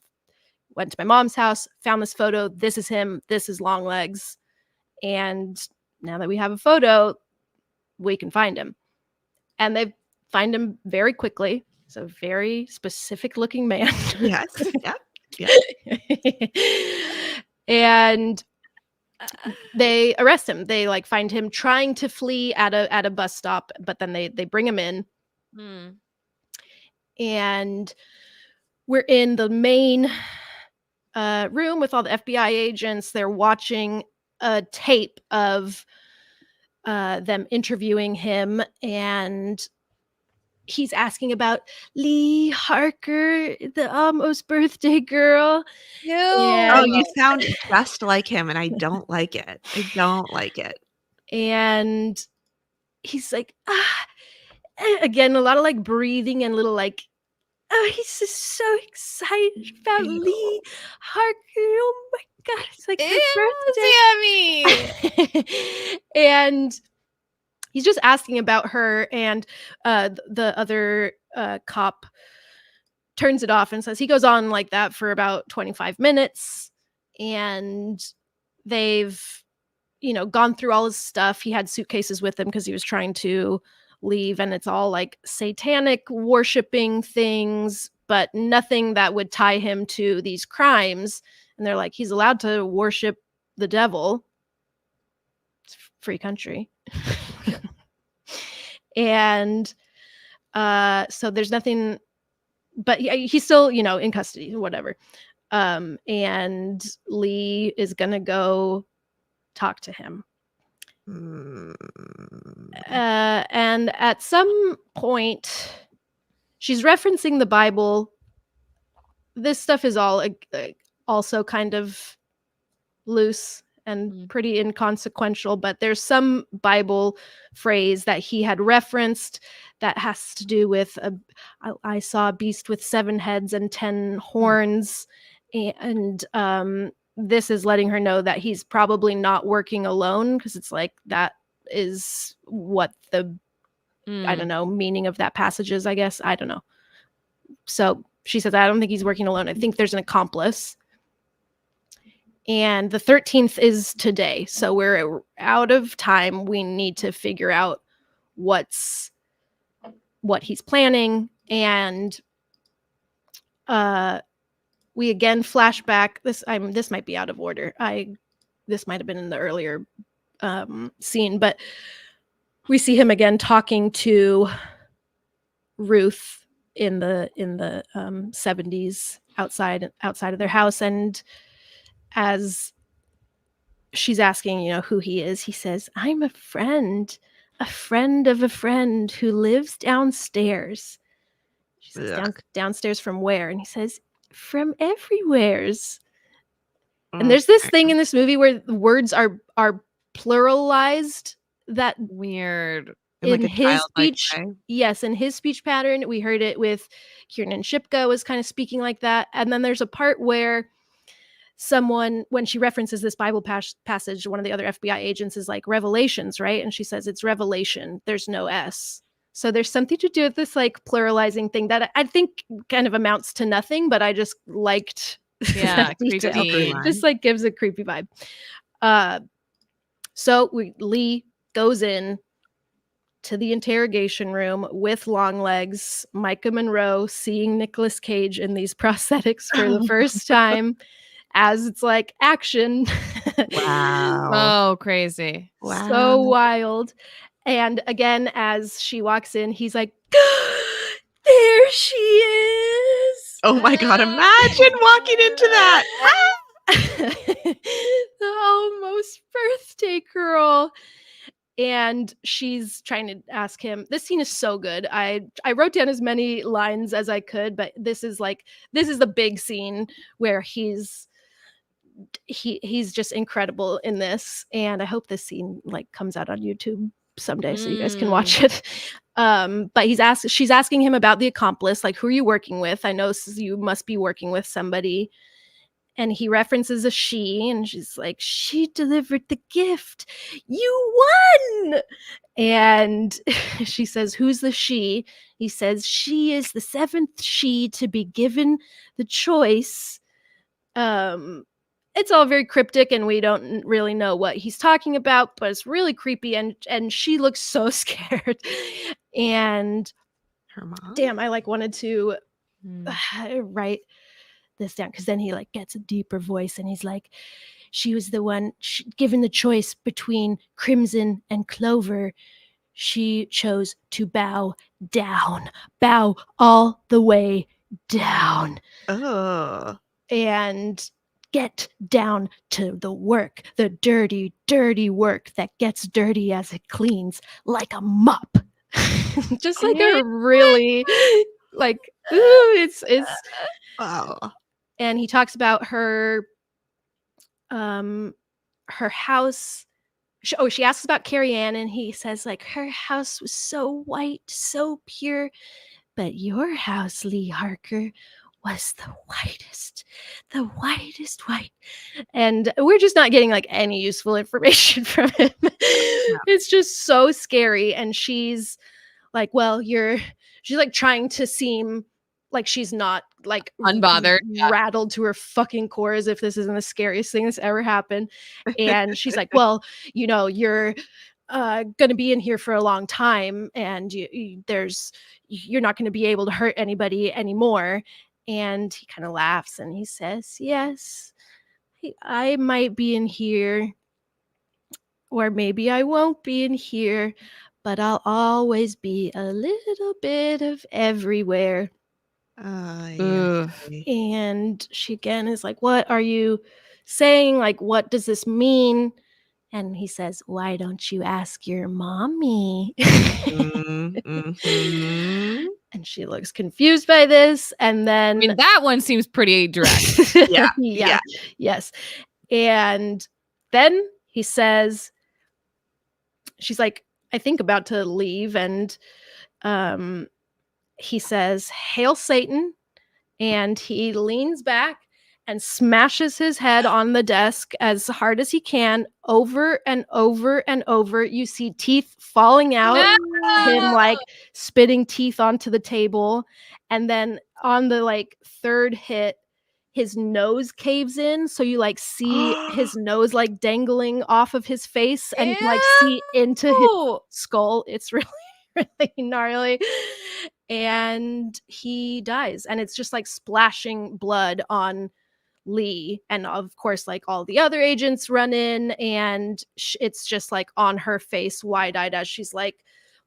went to my mom's house, found this photo. This is him. This is Longlegs. And now that we have a photo, we can find him. And they find him very quickly. He's a very specific looking man. Yes. Yeah. And they arrest him. They like find him trying to flee at a bus stop, but then they bring him in. And we're in the main room with all the FBI agents. They're watching a tape of them interviewing him, and he's asking about Lee Harker, the almost birthday girl. Oh, you sound just like him, and I don't like it. And he's like, again, a lot of like breathing and little like, he's just so excited about Lee Harker. Oh my God, it's like her birthday. And he's just asking about her, and the other cop turns it off and says he goes on like that for about 25 minutes, and they've gone through all his stuff. He had suitcases with him because he was trying to leave, and it's all like satanic worshiping things, but nothing that would tie him to these crimes. And they're like, he's allowed to worship the devil. It's a free country. And so there's nothing, but he's still in custody, whatever. And Lee is gonna go talk to him. And at some point, she's referencing the Bible. This stuff is all also kind of loose and pretty inconsequential, but there's some Bible phrase that he had referenced that has to do with I saw a beast with 7 heads and 10 horns, and this is letting her know that he's probably not working alone, because it's like that is what the I don't know meaning of that passage is, I guess. I don't know. So she says, I don't think he's working alone. I think there's an accomplice. And the 13th is today. So we're out of time. We need to figure out what he's planning. And we again flash back. This might be out of order. This might have been in the earlier scene, but we see him again talking to Ruth in the 70s outside of their house. And as she's asking, who he is, he says, I'm a friend of a friend who lives downstairs. She says, downstairs from where? And he says, from everywheres. And there's this thing in this movie where the words are pluralized. That weird. In his speech, yes, in his speech pattern, we heard it with Kiernan Shipka was kind of speaking like that. And then there's a part where someone, when she references this Bible passage, one of the other FBI agents is like, Revelations, right? And she says it's Revelation. There's no S. So there's something to do with this like pluralizing thing that I think kind of amounts to nothing, but I just liked that detail. Just like gives a creepy vibe. So Lee goes in to the interrogation room with Longlegs, Micah Monroe seeing Nicolas Cage in these prosthetics for the first time, as it's like action. Wow. Oh, crazy. Wow. So wild. And again, as she walks in, he's like, there she is. Oh my God, imagine walking into that. The almost birthday girl. And she's trying to ask him. This scene is so good. I wrote down as many lines as I could, but this is the big scene where he's just incredible in this. And I hope this scene like comes out on YouTube someday so you guys can watch it. But she's asking him about the accomplice, like, who are you working with? I know you must be working with somebody. And he references a she, and she's like, she delivered the gift. You won. And she says, who's the she? He says, she is the 7th she to be given the choice It's all very cryptic and we don't really know what he's talking about, but it's really creepy and she looks so scared. And Her mom? damn, I like wanted to Mm. write this down because then he like gets a deeper voice and he's like, she was the one given the choice between crimson and clover. She chose to bow down, bow all the way down, Oh. and get down to the work, the dirty, dirty work that gets dirty as it cleans like a mop. Just like a really like, ooh, it's Wow. and he talks about her house. She asks about Carrie Ann and he says like her house was so white, so pure, but your house, Lee Harker, was the whitest white. And we're just not getting like any useful information from him. It's just so scary. And she's like, well, she's like trying to seem like she's not like Unbothered, yeah. rattled to her fucking core as if this isn't the scariest thing that's ever happened. And she's like, well, you're going to be in here for a long time and you're not going to be able to hurt anybody anymore. And he kind of laughs and he says, yes, I might be in here, or maybe I won't be in here, but I'll always be a little bit of everywhere. Ugh. And she again is like, what are you saying? Like, what does this mean? And he says, why don't you ask your mommy? Mm-hmm. And she looks confused by this. And then I mean, that one seems pretty direct. Yeah. Yes. And then he says, she's like, I think about to leave. And he says, hail Satan. And he leans back and smashes his head on the desk as hard as he can, over and over and over. You see teeth falling out, him like spitting teeth onto the table. And then on the like third hit, his nose caves in. So you like see his nose like dangling off of his face and you like see into his skull. It's really, really gnarly. And he dies. And it's just like splashing blood on Lee. And of course, like all the other agents run in and it's just like on her face, wide-eyed as she's like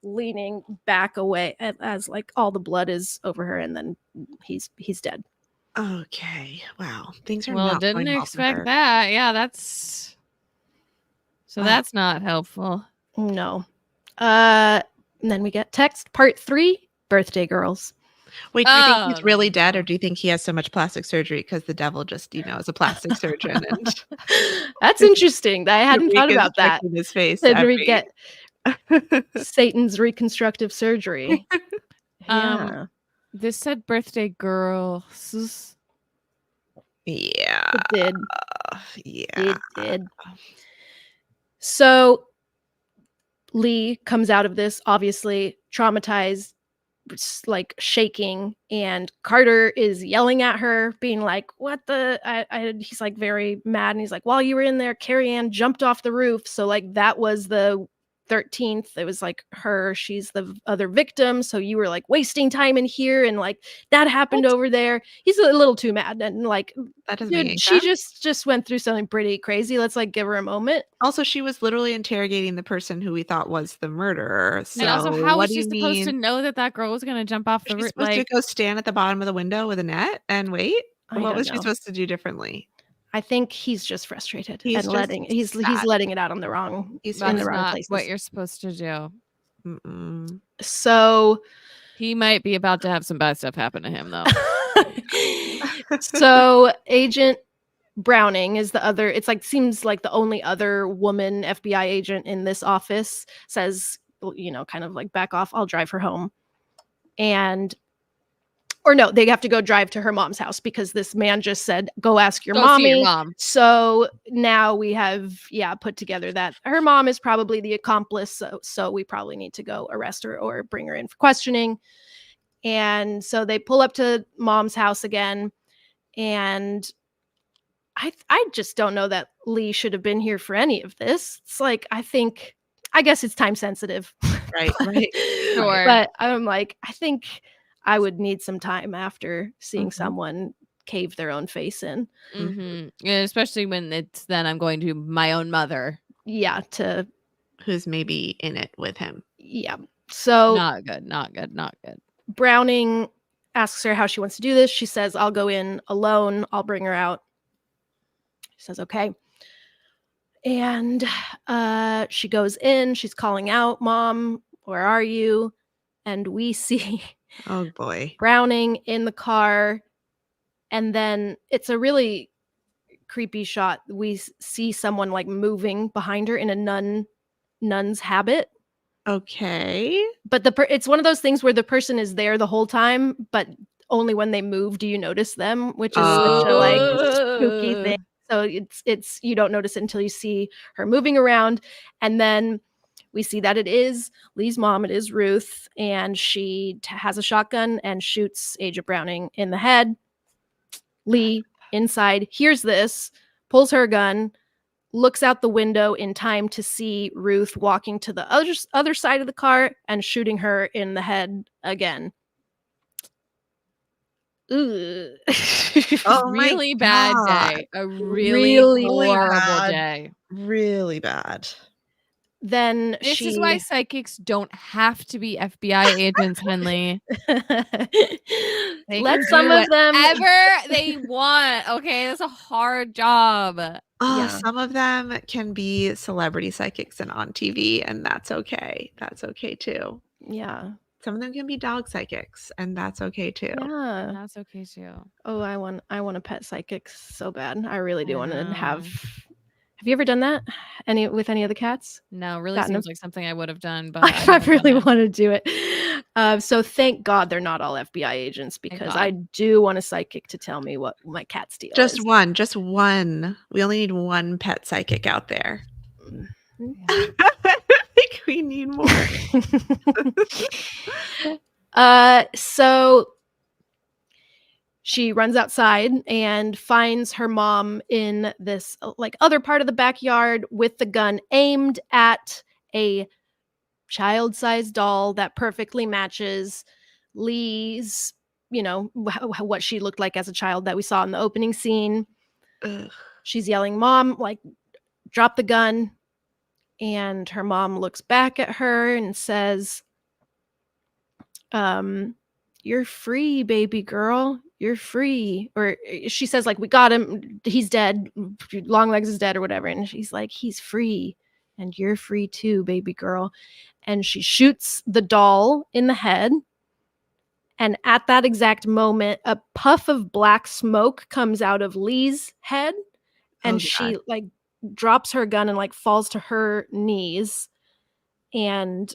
leaning back away as like all the blood is over her. And then he's dead. Okay. Wow. Things are Well, not didn't going well for expect her. that. Yeah, that's that's not helpful. No. And then we get text part 3, birthday girls. Wait, do you think he's Oh, really dead, no. or do you think he has so much plastic surgery because the devil just, is a plastic surgeon and That's interesting. I hadn't thought about that. reconstructing his face Then every... we get Satan's reconstructive surgery. Yeah. This said birthday girls. Yeah. It did. Yeah. It did. So Lee comes out of this obviously traumatized, like shaking, and Carter is yelling at her, being like, what the he's like very mad, and he's like, while you were in there, Carrie Ann jumped off the roof. So like that was the 13th. It was like her, she's the other victim, so you were like wasting time in here, and like that happened over there. He's a little too mad, and like, That doesn't make any dude, she sense. just went through something pretty crazy. Let's like give her a moment. Also, she was literally interrogating the person who we thought was the murderer. So And also, how what was do she you supposed to mean? know that girl was going to jump off the She's roof? supposed to go stand at the bottom of the window with a net and wait? I What don't was she know. supposed to do differently? I think he's just frustrated He's and just he's sad. letting it out on the wrong He's in the That's wrong not places. what you're supposed to do. Mm-mm. So He might be about to have some bad stuff happen to him, though. so Agent Browning is the other, it's like seems like the only other woman FBI agent in this office, says, kind of like, back off, I'll drive her home. Or no, they have to go drive to her mom's house because this man just said, go ask your Go see mommy. your mom. So now we have, put together that her mom is probably the accomplice. So we probably need to go arrest her or bring her in for questioning. And so they pull up to mom's house again. And I just don't know that Lee should have been here for any of this. It's like, I guess it's time sensitive. Right, right. Sure. But I'm like, I think I would need some time after seeing Mhm. someone cave their own face in. Yeah, especially when it's then I'm going to my own mother. Yeah, Who's maybe in it with him. yeah. So Not good. Browning asks her how she wants to do this. She says, I'll go in alone. I'll bring her out. She says, okay. And she goes in. She's calling out, Mom, where are you? And we see Oh boy. Browning in the car. And then it's a really creepy shot. We see someone like moving behind her in a nun's habit. Okay. But it's one of those things where the person is there the whole time, but only when they move do you notice them, which is such a like spooky thing. So it's you don't notice it until you see her moving around, and then we see that it is Lee's mom. It is Ruth, and she has a shotgun and shoots Aja Browning in the head. Lee inside hears this, pulls her gun, looks out the window in time to see Ruth walking to the other side of the car and shooting her in the head again. Ooh. Oh my Really bad God. day. A really, Really horrible bad. day. Really bad. Then This is why psychics don't have to be FBI agents, Henley. They let can some do of them whatever they want. Okay, that's a hard job. Oh, Yeah. some of them can be celebrity psychics and on TV, and that's okay. That's okay too. Yeah. Some of them can be dog psychics, and that's okay too. Yeah. That's okay too. Oh, I want a pet psychic so bad. I really do I want to know. Have you ever done that? With any of the cats? No, really Gotten seems a- like something I would have done, but I really want to do it. So thank God they're not all FBI agents, because God. I do want a psychic to tell me what my cat's deal is. Just one. We only need one pet psychic out there. Yeah. I think we need more. So she runs outside and finds her mom in this like other part of the backyard with the gun aimed at a child-sized doll that perfectly matches Lee's, what she looked like as a child that we saw in the opening scene. Ugh. She's yelling, Mom, like, drop the gun. And her mom looks back at her and says, you're free, baby girl. You're free. Or she says, like, we got him. He's dead. Longlegs is dead or whatever. And she's like, he's free. And you're free too, baby girl. And she shoots the doll in the head. And at that exact moment, a puff of black smoke comes out of Lee's head. And she like drops her gun and like falls to her knees and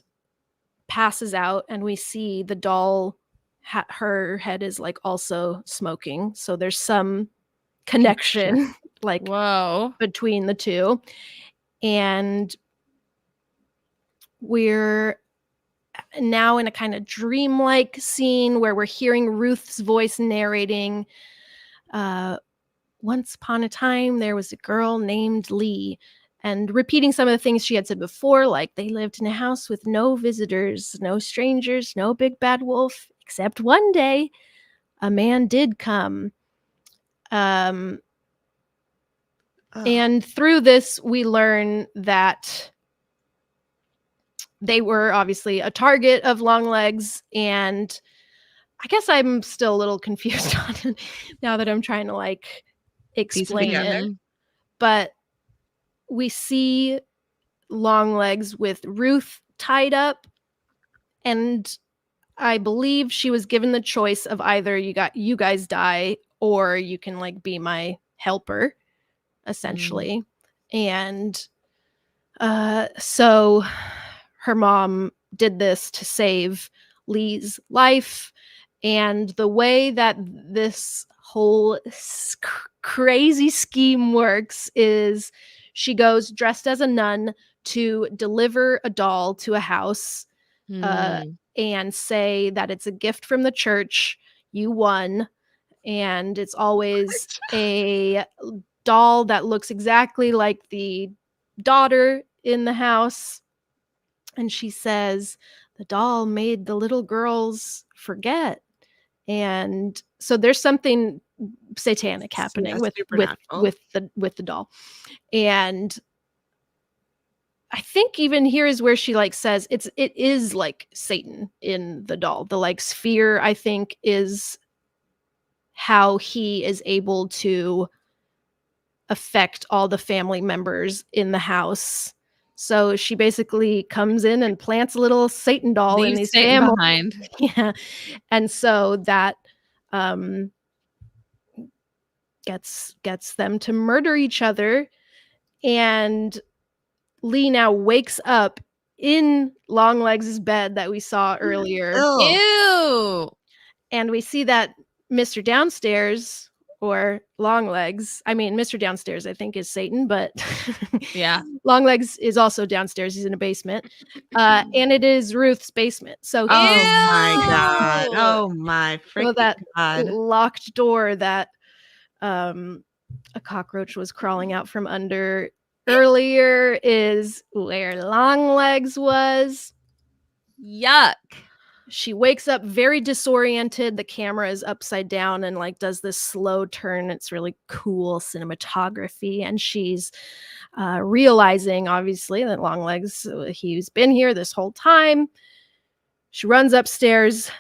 passes out. And we see the doll, her head is like also smoking. So there's some connection like Whoa. between the two. And we're now in a kind of dreamlike scene where we're hearing Ruth's voice narrating, once upon a time, there was a girl named Lee, and repeating some of the things she had said before, like they lived in a house with no visitors, no strangers, no big bad wolf, except one day a man did come. And through this, we learn that they were obviously a target of Longlegs, and I guess I'm still a little confused on it now that I'm trying to like explain it. But we see Longlegs with Ruth tied up, and I believe she was given the choice of either you guys die or you can like be my helper, essentially. And so her mom did this to save Lee's life. And the way that this whole crazy scheme works is she goes dressed as a nun to deliver a doll to a house and say that it's a gift from the church. You won. And it's always a doll that looks exactly like the daughter in the house. And she says, the doll made the little girls forget. And so there's something satanic happening with supernatural. the doll. And I think even here is where she like says it is like Satan in the doll. The like sphere, I think, is how he is able to affect all the family members in the house. So she basically comes in and plants a little Satan doll in Leave these Satan families. behind. Yeah. And so that gets them to murder each other. And Lee now wakes up in Longlegs' bed that we saw earlier. Ew. And we see that Mr. Downstairs, or Longlegs, I mean, Mr. Downstairs, I think, is Satan, but Yeah. Longlegs is also downstairs. He's in a basement. And it is Ruth's basement. So Oh he's my God. Ew. Oh my so freaking that God. locked door that a cockroach was crawling out from under earlier is where Longlegs was. Yuck. She wakes up very disoriented. The camera is upside down and like does this slow turn. It's really cool cinematography. And she's realizing, obviously, that Longlegs, he's been here this whole time. She runs upstairs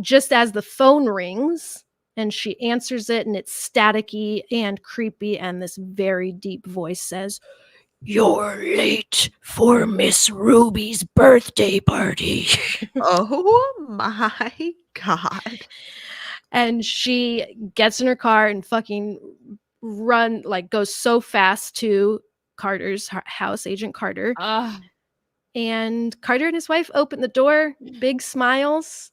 just as the phone rings, and she answers it, and it's staticky and creepy. And this very deep voice says, "You're late for Miss Ruby's birthday party." Oh my God. And she gets in her car and fucking goes so fast to Carter's house, Agent Carter. Ugh. And Carter and his wife open the door, big smiles.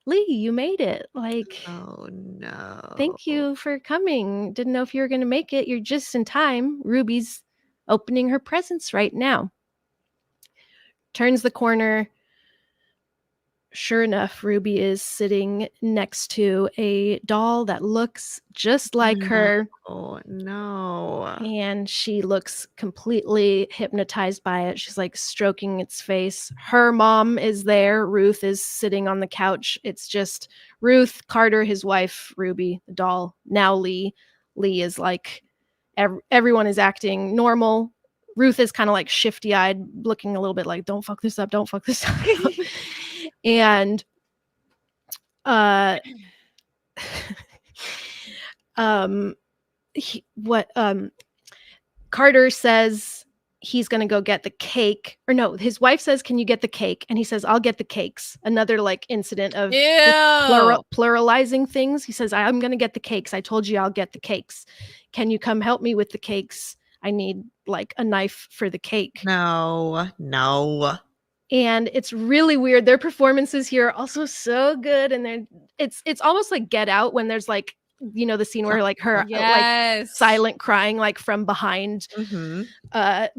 Lee, you made it. Like, Oh no. thank you for coming. Didn't know if you were going to make it. You're just in time. Ruby's opening her presents right now. Turns the corner. Sure enough, Ruby is sitting next to a doll that looks just like her. Oh no. And she looks completely hypnotized by it. She's like stroking its face. Her mom is there. Ruth is sitting on the couch. It's just Ruth, Carter, his wife, Ruby, the doll. Now Lee. Lee is like, everyone is acting normal. Ruth is kind of like shifty-eyed, looking a little bit like, don't fuck this up, don't fuck this up. And Carter says he's going to go get the cake, or no, his wife says, can you get the cake? And he says, I'll get the cakes. Another like incident of pluralizing things. He says, I'm going to get the cakes. I told you I'll get the cakes. Can you come help me with the cakes? I need like a knife for the cake. No. And it's really weird. Their performances here are also so good. And it's almost like Get Out, when there's like, you know, the scene where like her like silent crying like from behind,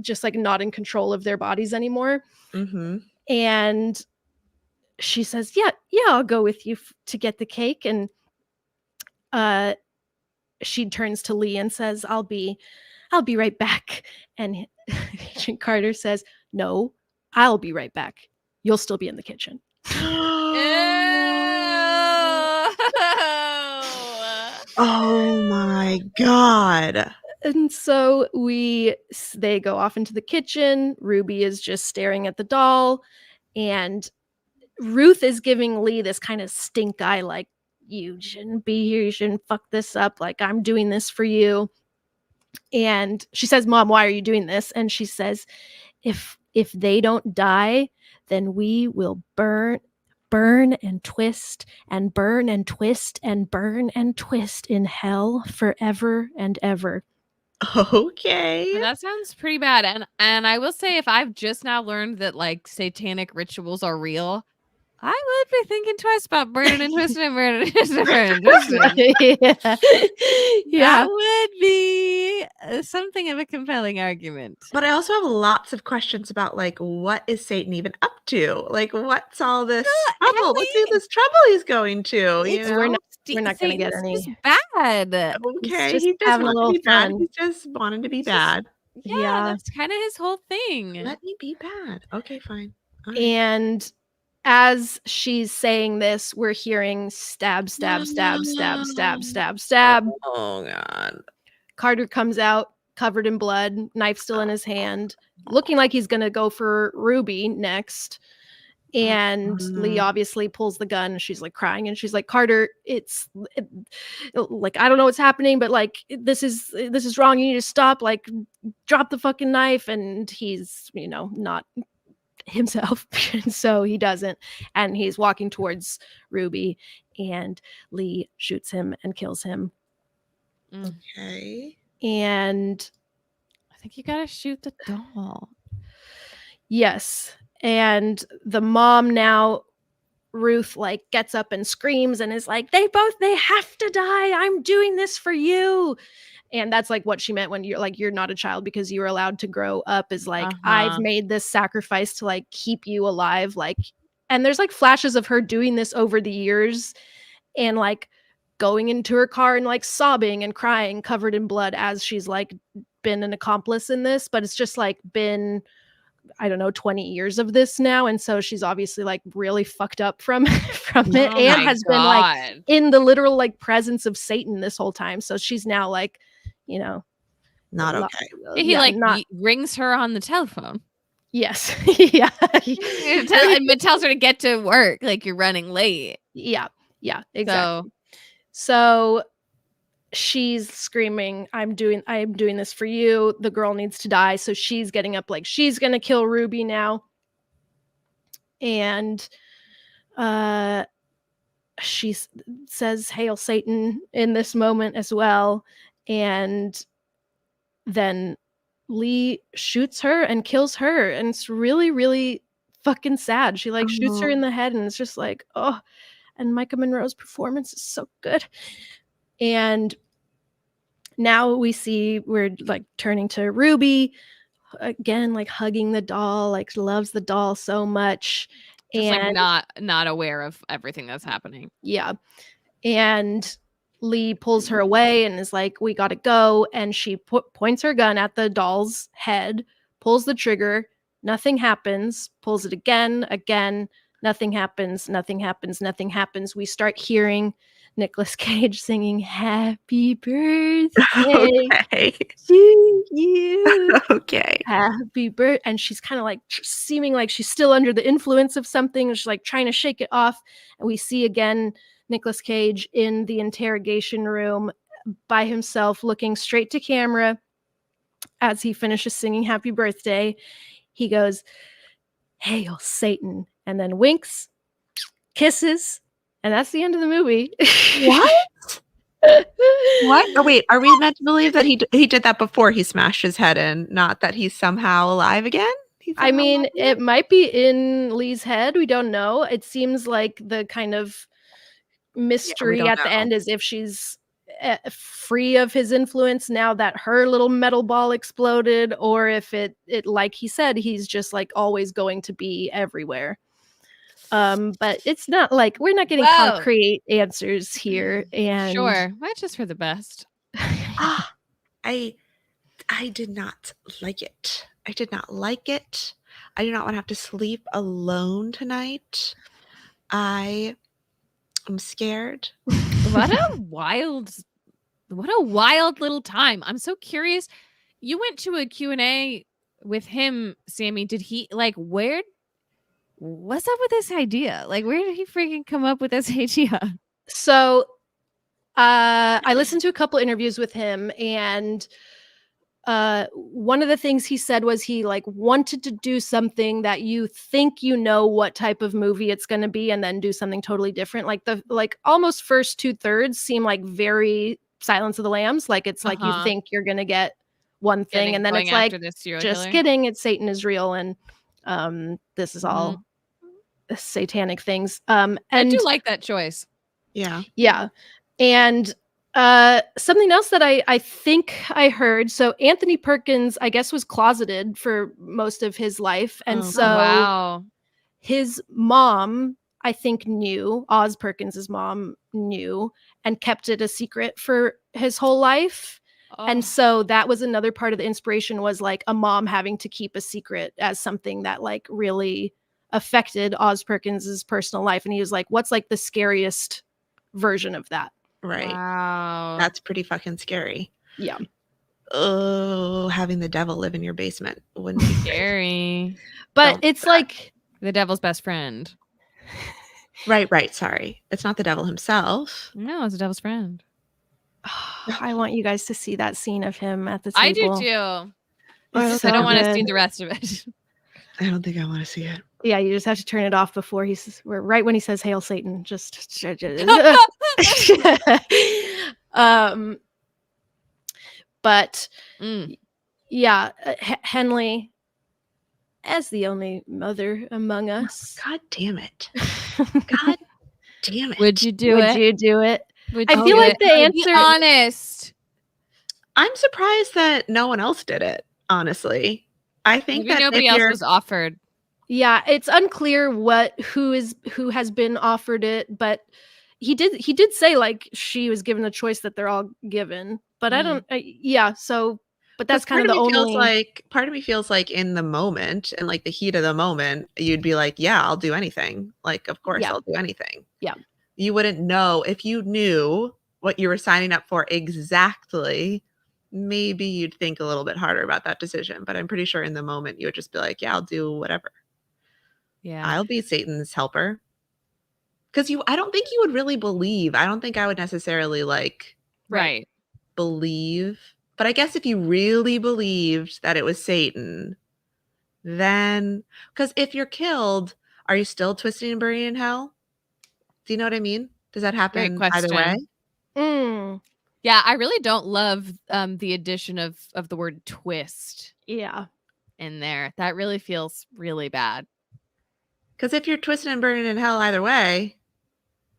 just like not in control of their bodies anymore. And she says, yeah, I'll go with you to get the cake. And she turns to Lee and says, I'll be right back. And Agent Carter says, no, I'll be right back. You'll still be in the kitchen. Oh my God. And so they go off into the kitchen. Ruby is just staring at the doll. And Ruth is giving Lee this kind of stink eye, like, you shouldn't be here. You shouldn't fuck this up. Like, I'm doing this for you. And she says, Mom, why are you doing this? And she says, if they don't die, then we will burn and twist and burn and twist and burn and twist in hell forever and ever. Okay. Well, that sounds pretty bad. And I will say, if I've just now learned that like satanic rituals are real, I would be thinking twice about burning and twisting and burning and twisting and burning and twisting. Yeah. That would be something of a compelling argument. But I also have lots of questions about like, what is Satan even up to? Like, what's all this trouble? What's all this trouble he's going to? You know? We're not We're not gonna get Satan's just any. bad. Okay, just he just having a wanted to little be bad. fun. He just wanted to be He's just- bad. Yeah, that's kind of his whole thing. Let me be bad. Okay, fine. All right. And as she's saying this, we're hearing stab, stab, stab, stab, stab, stab, stab. Oh God. Carter comes out covered in blood, knife still in his hand, looking like he's gonna go for Ruby next. And Lee obviously pulls the gun and she's like crying and she's like, Carter, like, I don't know what's happening, but like this is wrong. You need to stop, like drop the fucking knife. And he's, not himself. And so he doesn't. And he's walking towards Ruby and Lee shoots him and kills him. Okay. And I think you gotta shoot the doll. yes. And the mom now, Ruth, like gets up and screams and is like, they have to die. I'm doing this for you. And that's like what she meant when you're not a child because you were allowed to grow up, is like, I've made this sacrifice to like keep you alive. Like, and there's like flashes of her doing this over the years and like going into her car and like sobbing and crying covered in blood as she's like been an accomplice in this. But it's just like been, I don't know, 20 years of this now. And so she's obviously like really fucked up from it and has been like in the literal like presence of Satan this whole time. So she's now like, not okay. He rings her on the telephone. Yes. Yeah. And tells her to get to work, like you're running late. Yeah. Yeah, exactly. So she's screaming, I am doing this for you. The girl needs to die. So she's getting up like she's gonna kill Ruby now. And she says Hail Satan in this moment as well. And then Lee shoots her and kills her. And it's really, really fucking sad. She like shoots her in the head and it's just like, oh. And Micah Monroe's performance is so good. And now we see we're like turning to Ruby again, like hugging the doll, like loves the doll so much. Just and like not aware of everything that's happening. Yeah. And Lee pulls her away and is like, we gotta go. And she points her gun at the doll's head, pulls the trigger, nothing happens, pulls it again, nothing happens, nothing happens, nothing happens. We start hearing Nicolas Cage singing Happy Birthday to you. Okay. Happy birthday. And she's kind of like seeming like she's still under the influence of something. She's like trying to shake it off. And we see again Nicolas Cage in the interrogation room by himself, looking straight to camera as he finishes singing Happy Birthday. He goes, Hail Satan, and then winks, kisses, and that's the end of the movie. What? What? Oh wait, are we meant to believe that he did that before he smashed his head in, not that he's somehow alive again? I mean, it might be in Lee's head. We don't know. It seems like the kind of mystery at the end is if she's free of his influence now that her little metal ball exploded, or if it like he said, he's just like always going to be everywhere. But it's not like we're not getting concrete answers here. And sure, that's just for the best. I did not like it. I did not like it. I do not want to have to sleep alone tonight. I am scared. What a wild little time. I'm so curious. You went to a Q&A with him, Sammy. Did he like what's up with this idea? Like, where did he freaking come up with this idea? So I listened to a couple interviews with him, and one of the things he said was he like wanted to do something that you think you know what type of movie it's going to be, and then do something totally different. Like the almost first 2/3 seem like very Silence of the Lambs. Like it's like you think you're going to get one thing, and then it's like just kidding, it's Satan is real, and this is all satanic things. And I do like that choice. Yeah. And something else that I think I heard, so Anthony Perkins, I guess, was closeted for most of his life, and so his mom I think, knew. Oz Perkins's mom knew and kept it a secret for his whole life. And so that was another part of the inspiration, was like a mom having to keep a secret as something that like really affected Oz Perkins's personal life. And he was like, what's like the scariest version of that? Right. Wow. That's pretty fucking scary. Yeah. Oh, having the devil live in your basement wouldn't be great. Scary. But Don't it's do that. like, The devil's best friend. Right. Sorry. It's not the devil himself. No, it's the devil's friend. I want you guys to see that scene of him at the I table. do too. It's I don't so want to see good. the rest of it. I don't think I want to see it. Yeah, you just have to turn it off before right when he says "Hail Satan." Just but yeah, Henley, as the only mother among us. God damn it. God damn it. Would you do Would it? you do it? Would I you feel do like it? the Be answer- honest. I'm surprised that no one else did it, honestly. I think Maybe that nobody if else you're- was offered. Yeah, it's unclear who has been offered it, but he did say like she was given the choice that they're all given. But I don't. So, but that's kind of the only. Part of me feels like in the moment and like the heat of the moment, you'd be like, yeah, I'll do anything. Like, of course, Yeah. I'll do anything. Yeah. You wouldn't know if you knew what you were signing up for exactly. Maybe you'd think a little bit harder about that decision. But I'm pretty sure in the moment you would just be like, yeah, I'll do whatever. Yeah. I'll be Satan's helper. Because I don't think you would really believe. I don't think I would necessarily like Right. believe. But I guess if you really believed that it was Satan, then because if you're killed, are you still twisting and burning in hell? Do you know what I mean? Does that happen either way? Mm, Yeah, I really don't love the addition of the word twist yeah. in there. That really feels really bad. Because if you're twisting and burning in hell either way,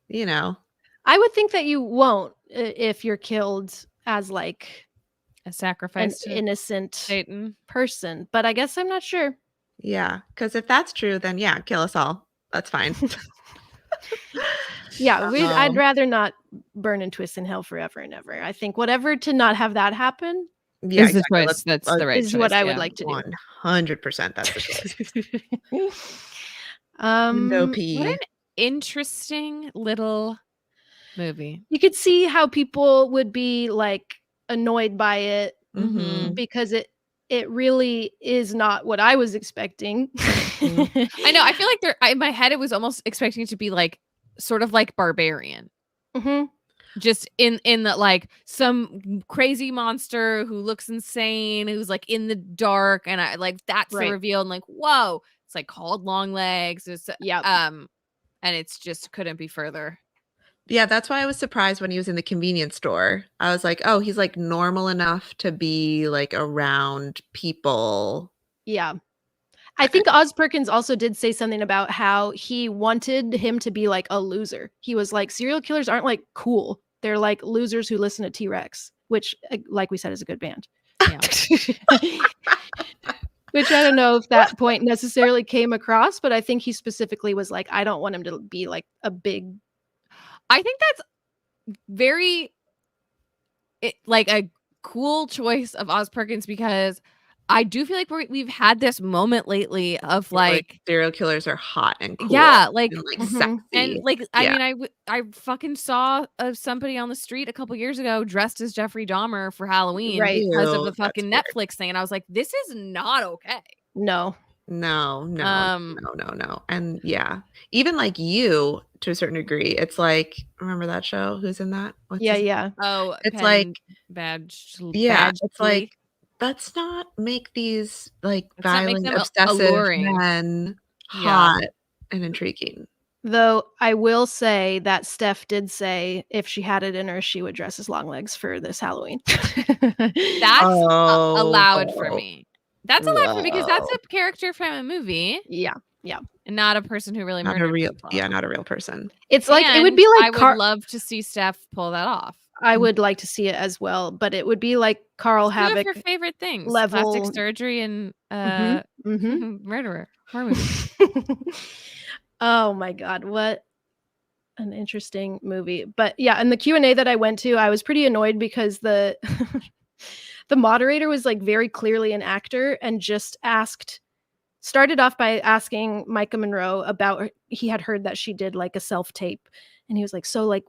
you know. I would think that you won't if you're killed as like A an sacrifice to innocent Satan. person, but I guess I'm not sure. Yeah. Because if that's true, then yeah, kill us all. That's fine. Yeah, I'd Um, rather not burn and twist in hell forever and ever. I think whatever to not have that happen yeah, Is the exactly. choice. That's the right is choice. what I would yeah. like to do. 100% that's the choice. No What pee. an interesting little movie. You could see how people would be like annoyed by it Mhm. because it really is not what I was expecting. I know. I feel like in my head, it was almost expecting it to be like sort of like Barbarian. Mhm. Just in that like some crazy monster who looks insane, who's like in the dark, and I like that's Right. the reveal. And like, whoa, it's like called Longlegs. It's Yeah. and it's just couldn't be further. Yeah, that's why I was surprised when he was in the convenience store. I was like, "Oh, he's like normal enough to be like around people." Yeah. I think Oz Perkins also did say something about how he wanted him to be like a loser. He was like, serial killers aren't like cool. They're like losers who listen to T-Rex, which, like we said, is a good band. Yeah. Which I don't know if that point necessarily came across, but I think he specifically was like, I don't want him to be like a big. I think that's very like a cool choice of Oz Perkins, because I do feel like we've had this moment lately of like serial killers are hot and cool. yeah, like and like Mhm. sexy. and like I Yeah. mean I fucking saw somebody on the street a couple years ago dressed as Jeffrey Dahmer for Halloween Right. because of Ew, the that's fucking weird. Netflix thing, and I was like, this is not okay. No. No. Um, No. And yeah, even like You to a certain degree, it's like, remember that show? Who's in that? What's Yeah, his- yeah. Oh, It's Penn like, yeah, it's Badgley. like, let's not make these like Let's not make violent, them obsessive alluring. men Yeah. hot and intriguing. Though I will say that Steph did say if she had it in her, she would dress as Longlegs for this Halloween. That's allowed for Oh. me. That's allowed for me because that's Whoa. a character from a movie Yeah. and not a person who really Not a murdered real, people. yeah, not a real person. It's like it would And be like I would love to see Steph pull that off. I would like to see it as well, but it would be like Carl Two of Havoc your favorite things: level- plastic surgery and Mhm. murderer horror movie. Oh my God, what an interesting movie. But yeah, and the Q&A that I went to, I was pretty annoyed because the the moderator was like very clearly an actor and just started off by asking Micah Monroe about he had heard that she did like a self-tape. And he was like, so like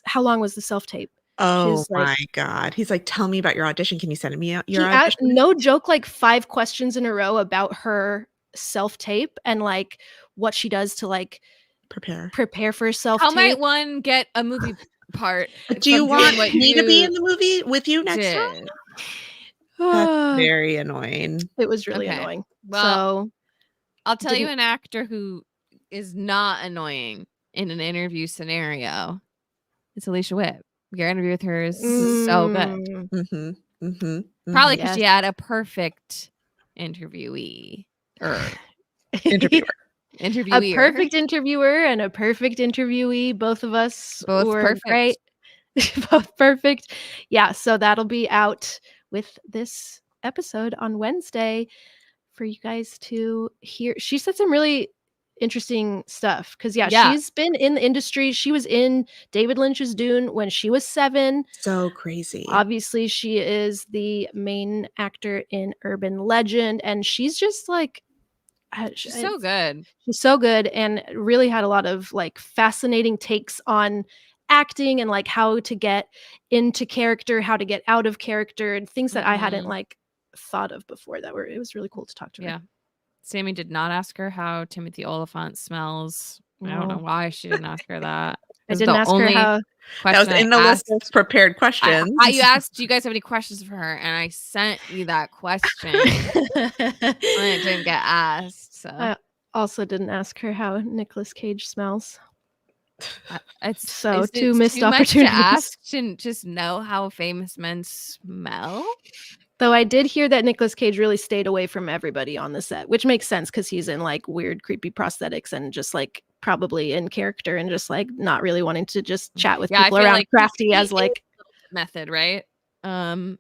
how long was the self-tape? Oh She's like, my God. He's like, tell me about your audition. Can you send me your audition? no joke, like 5 questions in a row about her self-tape and like what she does to like Prepare. for a self-tape. How might one get a movie part? Do you from want doing what me to be you in the movie with you next did? time? That's very annoying. It was really Okay. annoying. Well, So I'll tell you didn't- an actor who is not annoying in an interview scenario. It's Alicia Witt. Your interview with her is so good. Mm, Probably because she Yes. had a perfect interviewee. Interviewer. Interviewee. a perfect interviewer and a perfect interviewee. Both of us Both were perfect. great. Both perfect. Yeah, so that'll be out with this episode on Wednesday for you guys to hear. She said some really interesting stuff because Yeah. she's been in the industry. She was in David Lynch's Dune when she was 7. So crazy. Obviously, she is the main actor in Urban Legend, and she's just like She's so good. She's so good and really had a lot of like fascinating takes on acting and like how to get into character, how to get out of character, and things that I hadn't like thought of before it was really cool to talk to her. Yeah. Sammy did not ask her how Timothy Oliphant smells. I don't know why she didn't ask her that. I didn't ask her how. That was in the list of prepared questions. You asked, do you guys have any questions for her? And I sent you that question. And it didn't get asked. So I also didn't ask her how Nicolas Cage smells. It's So is two it missed too much opportunities. to ask to just know how famous men smell. Though I did hear that Nicolas Cage really stayed away from everybody on the set, which makes sense because he's in like weird, creepy prosthetics and just like probably in character and just like not really wanting to just chat with people around like Crafty as like method, right? And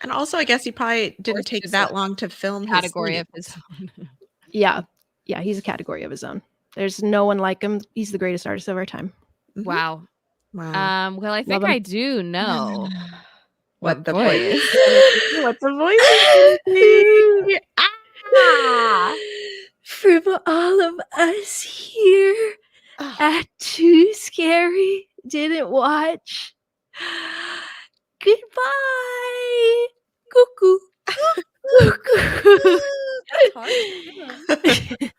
also, I guess he probably didn't take that long to film category of his his own. Yeah, he's a category of his own. There's no one like him. He's the greatest artist of our time. Wow. Wow. Well, I think I do know What the voice. What the voice? From all of us here at Too Scary Didn't Watch. Goodbye. Cuckoo. Cuckoo. That's hard.